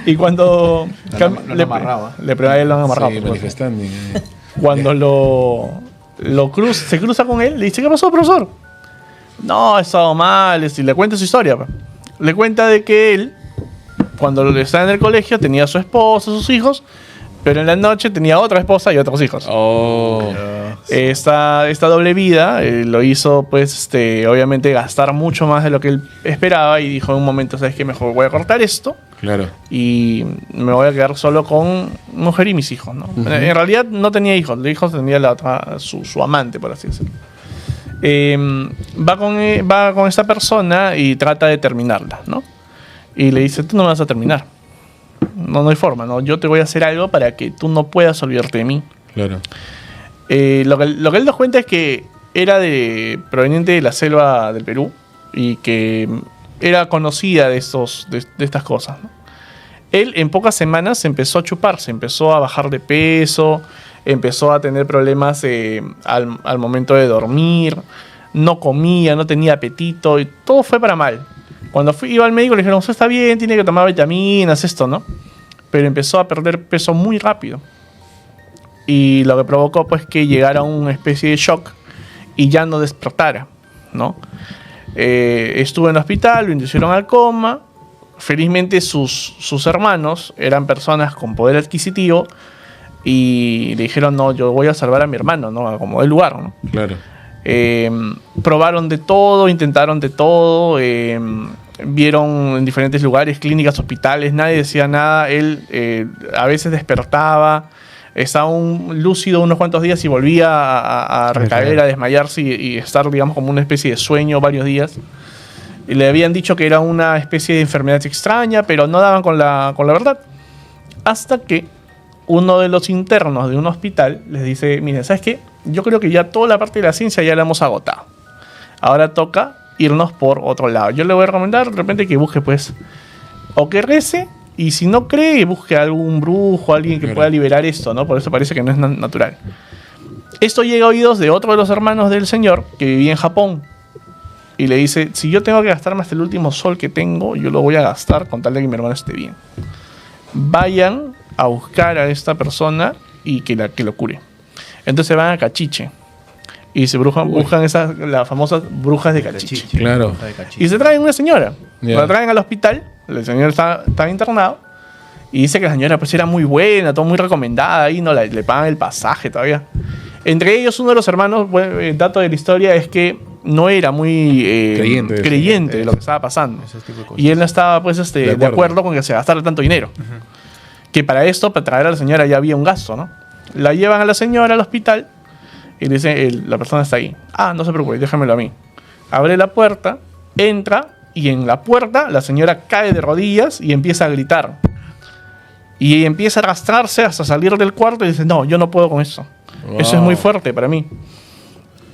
Y cuando Lo amarraba. le lo han amarrado. Sí, por supuesto. manifestando. Cuando se cruza con él, le dice, ¿qué pasó, profesor? No, ha estado mal, y le cuenta su historia. Pa. Le cuenta de que él, cuando estaba en el colegio, tenía a su esposa, sus hijos, pero en la noche tenía otra esposa y otros hijos. Oh. Esta doble vida lo hizo, pues, obviamente, gastar mucho más de lo que él esperaba y dijo en un momento, ¿sabes qué? Mejor voy a cortar esto Claro. y me voy a quedar solo con mujer y mis hijos, ¿no? En realidad no tenía hijos, los hijos tenía la otra, su amante, por así decirlo. Va con esta persona y trata de terminarla, ¿no? Y le dice, tú no me vas a terminar. No hay forma, ¿no? Yo te voy a hacer algo para que tú no puedas olvidarte de mí. Claro. Lo que él nos cuenta es que era proveniente de la selva del Perú. y que era conocida de estas cosas, ¿no? Él en pocas semanas empezó a chuparse, empezó a bajar de peso, empezó a tener problemas al momento de dormir, no comía, no tenía apetito y todo fue para mal. Cuando iba al médico le dijeron, usted está bien, tiene que tomar vitaminas, esto, ¿no? Pero empezó a perder peso muy rápido. Y lo que provocó pues que llegara a una especie de shock y ya no despertara, ¿no? Estuvo en el hospital, lo inducieron al coma. Felizmente sus hermanos eran personas con poder adquisitivo y le dijeron, no, yo voy a salvar a mi hermano, ¿no? Como del lugar, ¿no? Claro. Probaron de todo, intentaron de todo, vieron en diferentes lugares, clínicas, hospitales, nadie decía nada. Él a veces despertaba, estaba lúcido unos cuantos días y volvía a recaer, a desmayarse y estar, digamos, como una especie de sueño varios días. Y le habían dicho que era una especie de enfermedad extraña, pero no daban con la verdad. Hasta que uno de los internos de un hospital les dice, miren, ¿sabes qué? Yo creo que ya toda la parte de la ciencia ya la hemos agotado. Ahora toca irnos por otro lado. Yo le voy a recomendar de repente que busque, pues, o que rece, y si no cree, busque a algún brujo, alguien que pueda liberar esto, ¿no? Por eso parece que no es natural. Esto llega a oídos de otro de los hermanos del señor que vivía en Japón. Y le dice, si yo tengo que gastarme hasta el último sol que tengo, yo lo voy a gastar con tal de que mi hermano esté bien. Vayan a buscar a esta persona y que lo cure. Entonces van a Cachiche y se buscan las famosas brujas de Cachiche. Claro. Y se traen una señora. Yeah. La traen al hospital, el señor está internado y dice que la señora pues era muy buena, todo muy recomendada y no le pagan el pasaje todavía. Entre ellos, uno de los hermanos, el dato de la historia es que no era muy creyente de lo que estaba pasando. Y él no estaba pues de acuerdo con que se gastara tanto dinero. Que para esto, para traer a la señora ya había un gasto, ¿no? La llevan a la señora al hospital y le dicen, la persona está ahí. Ah, no se preocupe, déjamelo a mí. Abre la puerta, entra y en la puerta la señora cae de rodillas y empieza a gritar. Y empieza a arrastrarse hasta salir del cuarto y dice, no, yo no puedo con eso. Wow. Eso es muy fuerte para mí.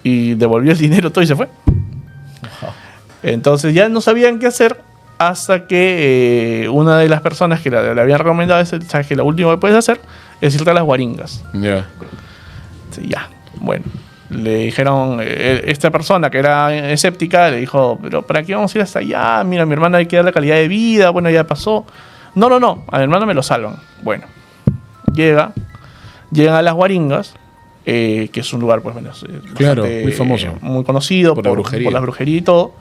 Y devolvió el dinero todo y se fue. Entonces ya no sabían qué hacer hasta que una de las personas que le habían recomendado sabes que lo último que puedes hacer es irte a las guaringas. Yeah. Sí, ya, bueno. Le dijeron, esta persona que era escéptica le dijo, pero ¿para qué vamos a ir hasta allá? Mira, mi hermana hay que darle calidad de vida, bueno, ya pasó. No, a mi hermano me lo salvan. Bueno, llegan a las guaringas. Que es un lugar pues claro, muy famoso, muy conocido por la brujería y todo,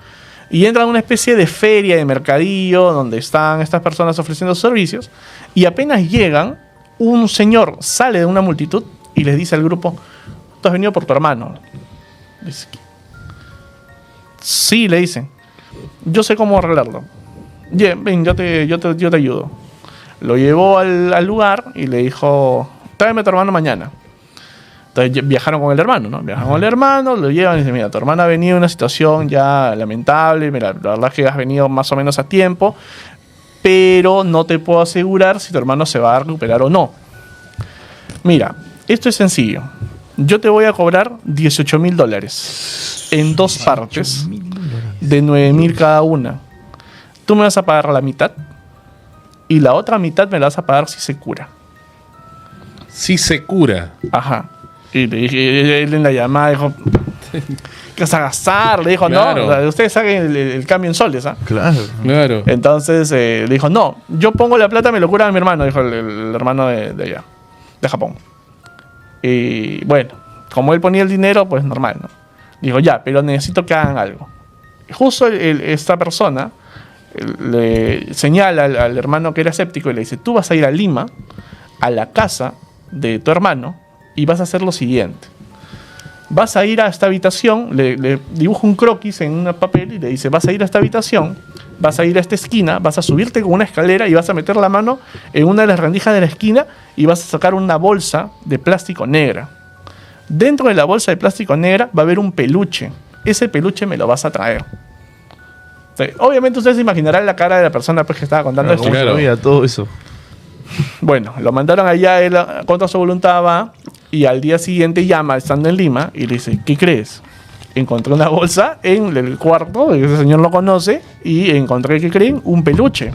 y entran a una especie de feria, de mercadillo donde están estas personas ofreciendo servicios, y apenas llegan, un señor sale de una multitud y les dice al grupo, tú has venido por tu hermano. Dice, sí, le dicen, yo sé cómo arreglarlo. Ven, yo te ayudo. Lo llevó al lugar y le dijo, tráeme a tu hermano mañana. Entonces viajaron con el hermano, ¿no? Viajaron con el hermano, lo llevan y dicen, mira, tu hermana ha venido en una situación ya lamentable, mira, la verdad es que has venido más o menos a tiempo, pero no te puedo asegurar si tu hermano se va a recuperar o no. Mira, esto es sencillo. Yo te voy a cobrar $18,000 en dos partes de 9,000 cada una. Tú me vas a pagar la mitad y la otra mitad me la vas a pagar si se cura. Si se cura. Ajá. Y le dije, él en la llamada dijo, ¿qué vas a gastar? Le dijo, claro. No, o sea, ustedes saquen el cambio en soles, ¿ah? Claro. Entonces le dijo, no, yo pongo la plata, me lo cura a mi hermano, dijo el hermano de allá, de Japón. Y bueno, como él ponía el dinero, pues normal, ¿no? Dijo, ya, pero necesito que hagan algo. Y justo esta persona le señala al hermano que era escéptico y le dice, tú vas a ir a Lima, a la casa de tu hermano, y vas a hacer lo siguiente. Vas a ir a esta habitación, le dibuja un croquis en un papel y le dice, vas a ir a esta habitación, vas a ir a esta esquina, vas a subirte con una escalera y vas a meter la mano en una de las rendijas de la esquina y vas a sacar una bolsa de plástico negra. Dentro de la bolsa de plástico negra va a haber un peluche. Ese peluche me lo vas a traer. O sea, obviamente ustedes se imaginarán la cara de la persona pues, que estaba contando esto. Claro. Todo eso. Bueno, lo mandaron allá, él contra su voluntad va, y al día siguiente llama, estando en Lima, y le dice, ¿qué crees? encontré una bolsa en el cuarto, ese señor lo conoce, y encontré, ¿qué creen? Un peluche.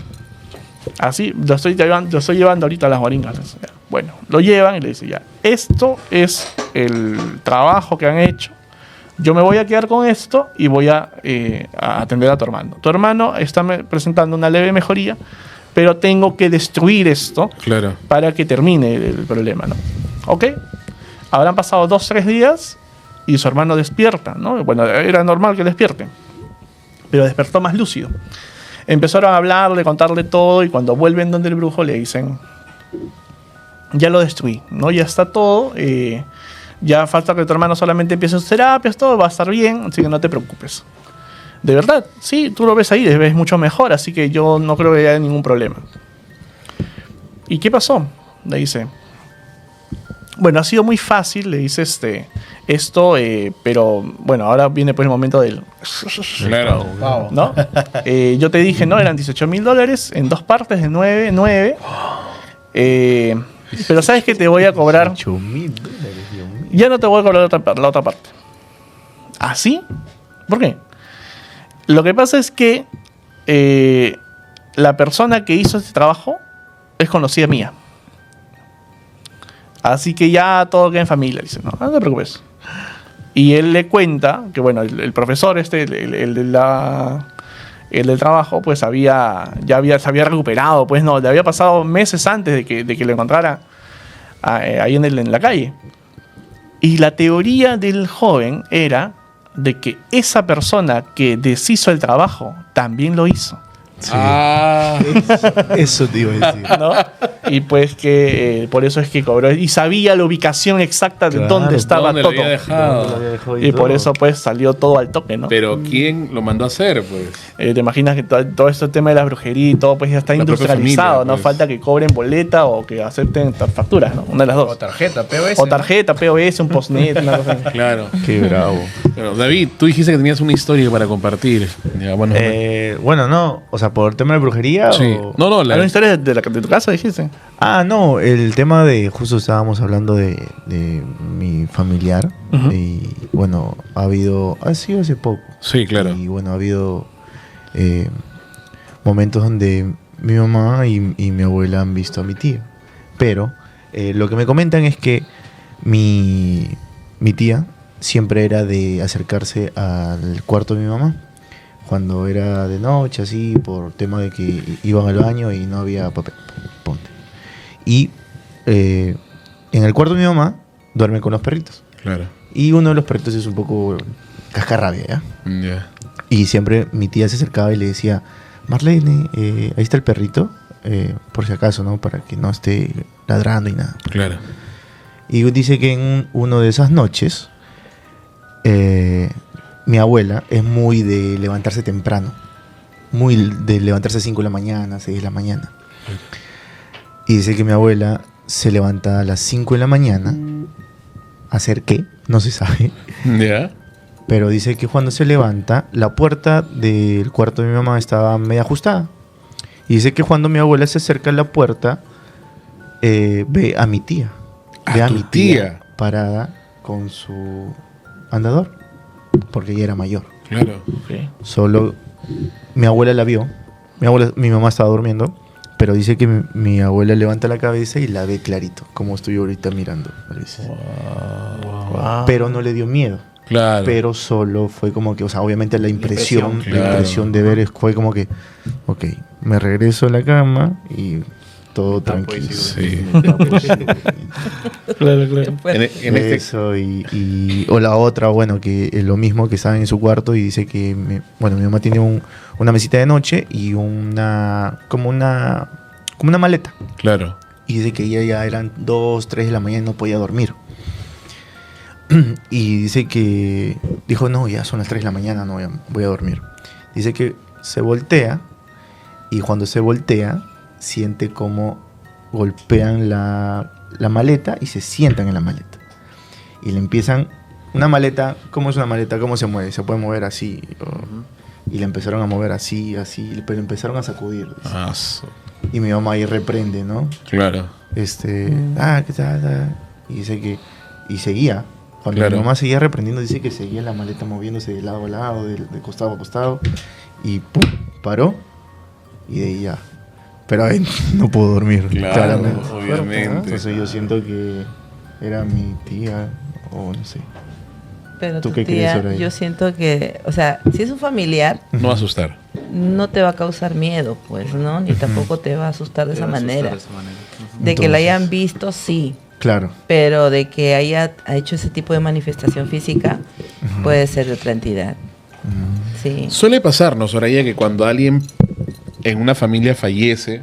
Así, lo estoy llevando ahorita a las Guaringas. Bueno, lo llevan y le dicen ya, esto es el trabajo que han hecho. Yo me voy a quedar con esto y voy a atender a tu hermano. Tu hermano está presentando una leve mejoría, pero tengo que destruir esto para que termine el problema, ¿no? ¿Ok? Habrán pasado 2-3 días y su hermano despierta, ¿no? Bueno, era normal que despierte, pero despertó más lúcido. Empezaron a hablarle, contarle todo, y cuando vuelven donde el brujo le dicen, ya lo destruí, ¿no? Ya está todo, ya falta que tu hermano solamente empiece sus terapias, todo va a estar bien, así que no te preocupes. De verdad, sí, tú lo ves ahí, ves mucho mejor, así que yo no creo que haya ningún problema. ¿Y qué pasó? Le dice, bueno, ha sido muy fácil, le dice esto, pero bueno, ahora viene pues el momento del... Claro. ¿No? Yo te dije, ¿no? Eran $18,000 en 2 partes de 9. Pero sabes que te voy a cobrar... $18,000, Dios mío. Ya no te voy a cobrar la otra parte. ¿Así? ¿Por qué? Lo que pasa es que la persona que hizo este trabajo es conocida mía. Así que ya todo queda en familia. Dice, no te preocupes. Y él le cuenta que, bueno, el profesor el del trabajo, pues se había recuperado, pues no, le había pasado meses antes de que lo encontrara ahí en la calle. Y la teoría del joven era de que esa persona que deshizo el trabajo también lo hizo. Sí. Eso te iba a decir. ¿No? Y pues que por eso es que cobró. Y sabía la ubicación exacta de dónde estaba ¿dónde todo. lo había dejado? Y por eso pues salió todo al toque, ¿no? Pero ¿quién lo mandó a hacer, pues? Te imaginas que todo este tema de la brujería y todo pues ya está La propia industrializado, familia, no pues. falta que cobren boleta o que acepten facturas, ¿no? Una de las dos. O tarjeta, POS. O tarjeta, POS, un postnet, una cosa así. Claro. Qué bravo. Pero, David, tú dijiste que tenías una historia para compartir. Ya, bueno, Bueno, no, o sea, por el tema de brujería sí. o... No, ¿Hay una historia de tu casa, dijiste? Ah, no, el tema de, justo estábamos hablando de mi familiar. Ujú. Y bueno, ha sido hace poco. Sí, claro. Y bueno, ha habido momentos donde mi mamá y mi abuela han visto a mi tía. Pero lo que me comentan es que mi tía siempre era de acercarse al cuarto de mi mamá cuando era de noche, así, por tema de que iban al baño y no había papel. Ponte. Y en el cuarto de mi mamá duerme con los perritos. Claro. Y uno de los perritos es un poco cascarrabia, ¿ya? Ya. Y siempre mi tía se acercaba y le decía, Marlene, ahí está el perrito, por si acaso, ¿no? Para que no esté ladrando y nada. Claro. Y dice que en una de esas noches, mi abuela es muy de levantarse temprano. Muy de levantarse a 5 de la mañana, 6 de la mañana. Y dice que mi abuela se levanta a las 5 de la mañana. ¿A hacer qué? No se sabe. Ya. Pero dice que cuando se levanta, la puerta del cuarto de mi mamá estaba medio ajustada. Y dice que cuando mi abuela se acerca a la puerta, ve a mi tía. Ve a tu mi tía parada con su andador. Porque ella era mayor. Claro. Sí. Solo mi abuela la vio. Mi mamá estaba durmiendo. Pero dice que mi abuela levanta la cabeza y la ve clarito. Como estoy ahorita mirando. A veces. Wow. Pero no le dio miedo. Claro. Pero solo fue como que, o sea, obviamente la impresión claro. de ver fue como que, ok, me regreso a la cama y todo tranquilo. Sí. Claro, claro. En este Eso o la otra, bueno, que es lo mismo, que estaba en su cuarto y dice que, mi mamá tiene una mesita de noche y como una maleta. Claro. Y dice que ya eran 2, 3 de la mañana y no podía dormir. Y dice que dijo, no, ya son las 3 de la mañana, no voy a dormir. Dice que se voltea y cuando se voltea siente como golpean la maleta y se sientan en la maleta. Y le empiezan, una maleta, ¿cómo es una maleta? ¿Cómo se mueve? Se puede mover así. Y le empezaron a mover así, pero empezaron a sacudir. Y mi mamá ahí reprende, ¿no? Claro. ¿Qué tal? Y dice que, y seguía Cuando mi mamá seguía reprendiendo, dice que seguía la maleta moviéndose de lado a lado, de costado a costado, y ¡pum! Paró, y de ahí ya. Pero ahí no puedo dormir, claramente. Obviamente. Entonces yo siento que era mi tía, o no sé. Pero ¿Tú tu qué crees, tía, Soraya? yo siento que, o sea, si es un familiar, No va a asustar. no te va a causar miedo, pues, ¿no? Ni tampoco te va a asustar de esa manera. De que Entonces, la hayan visto, sí. Claro. Pero de que ha hecho ese tipo de manifestación física, puede ser de otra entidad. Sí. Suele pasarnos, Soraya, que cuando alguien en una familia fallece,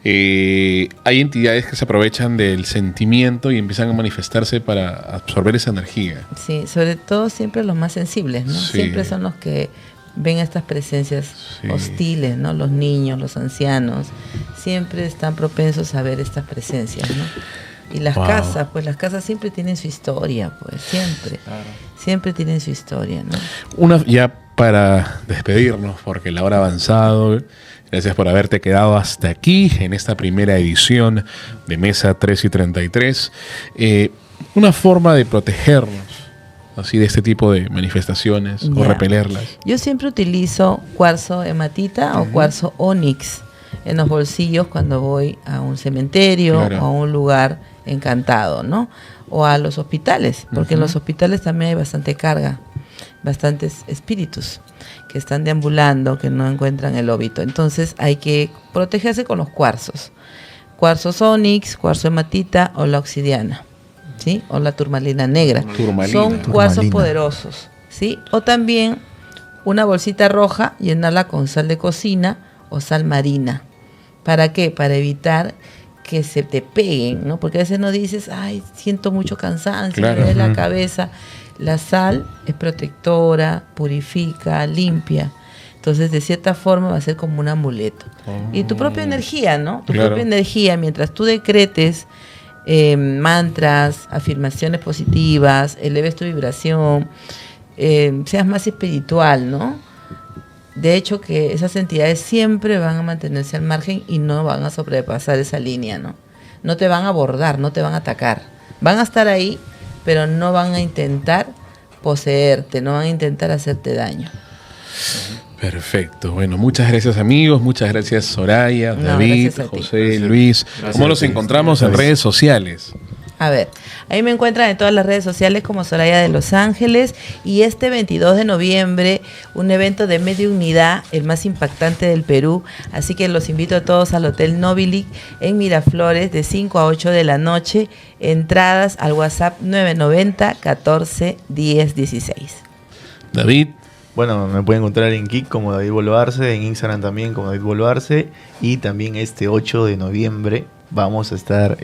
hay entidades que se aprovechan del sentimiento y empiezan a manifestarse para absorber esa energía. Sí, sobre todo siempre los más sensibles, ¿no? Sí. Siempre son los que ven estas presencias Sí. hostiles, ¿no? Los niños, los ancianos, siempre están propensos a ver estas presencias, ¿no? Y las Wow. casas, pues las casas siempre tienen su historia, pues siempre. Siempre tienen su historia, ¿no? Ya para despedirnos, porque la hora ha avanzado. Gracias por haberte quedado hasta aquí en esta primera edición de Mesa 3 y 33. Una forma de protegernos así de este tipo de manifestaciones o Ya. repelerlas. Yo siempre utilizo cuarzo hematita o cuarzo onix en los bolsillos cuando voy a un cementerio Claro. o a un lugar encantado, ¿no? O a los hospitales, porque en los hospitales también hay bastante carga, bastantes espíritus que están deambulando, que no encuentran el óbito. Entonces hay que protegerse con los cuarzos. Cuarzos onix, cuarzo hematita o la obsidiana, ¿sí? O la turmalina negra. Turmalina. Son cuarzos Turmalina. poderosos, ¿sí? O también una bolsita roja, llenarla con sal de cocina o sal marina. ¿Para qué? Para evitar que se te peguen, ¿no? Porque a veces no dices, ay, siento mucho cansancio, Claro. me duele la Ujú. cabeza. La sal es protectora, purifica, limpia. Entonces, de cierta forma, va a ser como un amuleto. Y tu propia energía, ¿no? Tu Claro. propia energía, mientras tú decretes mantras, afirmaciones positivas, eleves tu vibración, seas más espiritual, ¿no? De hecho, que esas entidades siempre van a mantenerse al margen y no van a sobrepasar esa línea, ¿no? No te van a abordar, no te van a atacar. Van a estar ahí, pero no van a intentar poseerte, no van a intentar hacerte daño. Perfecto. Bueno, muchas gracias amigos, muchas gracias Soraya, No, David, gracias a ti. José, Luis. ¿Cómo los encontramos en redes sociales? A ver, ahí me encuentran en todas las redes sociales como Soraya de Los Ángeles, y este 22 de noviembre un evento de mediunidad, el más impactante del Perú, así que los invito a todos al Hotel Nobilic en Miraflores de 5 a 8 de la noche, entradas al WhatsApp 990 14 10 16. David. Bueno, me pueden encontrar en Kik como David Boluarse, en Instagram también como David Boluarse, y también este 8 de noviembre vamos a estar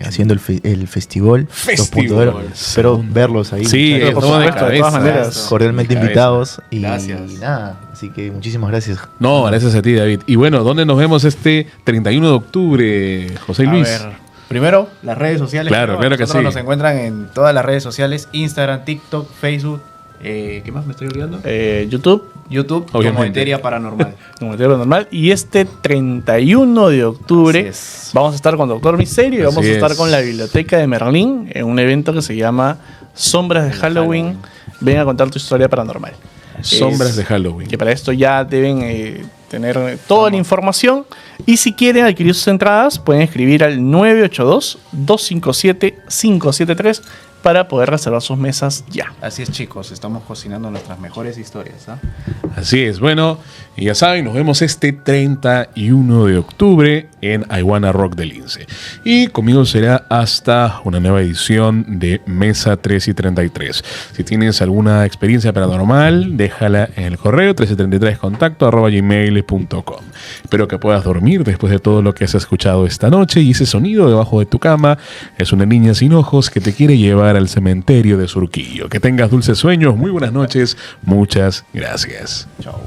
haciendo el festival. Festival. 2.0. Espero verlos ahí. Sí, muchachos. por no de supuesto, de todas cabeza. maneras. Cordialmente De cabeza. invitados y Gracias. nada, así que muchísimas gracias. No, gracias a ti, David. Y bueno, ¿dónde nos vemos este 31 de octubre, José A Luis? ver, primero, las redes sociales. Claro, ¿no? claro que Nosotros sí. nos encuentran en todas las redes sociales: Instagram, TikTok, Facebook. ¿Qué más me estoy olvidando? YouTube, YouTube, Obviamente. como Eteria Paranormal. como te digo, normal. Y este 31 de octubre Así es. vamos a estar con Doctor Misterio y Así vamos a estar es. con la Biblioteca de Merlín en un evento que se llama Sombras de Halloween. Ven a contar tu historia paranormal. Sombras Es- de Halloween. Que para esto ya deben tener toda la información. Y si quieren adquirir sus entradas, pueden escribir al 982-257-573 para poder reservar sus mesas ya. Así es, chicos, estamos cocinando nuestras mejores historias. ¿Ah? Así es, bueno, y ya saben, nos vemos este 31 de octubre en Aiwana Rock del Lince. Y conmigo será hasta una nueva edición de Mesa 3 y 33. Si tienes alguna experiencia paranormal, déjala en el correo 1333contacto@gmail.com. Espero que puedas dormir después de todo lo que has escuchado esta noche, y ese sonido debajo de tu cama es una niña sin ojos que te quiere llevar al cementerio de Surquillo. Que tengas dulces sueños, muy buenas noches, muchas gracias. Chao.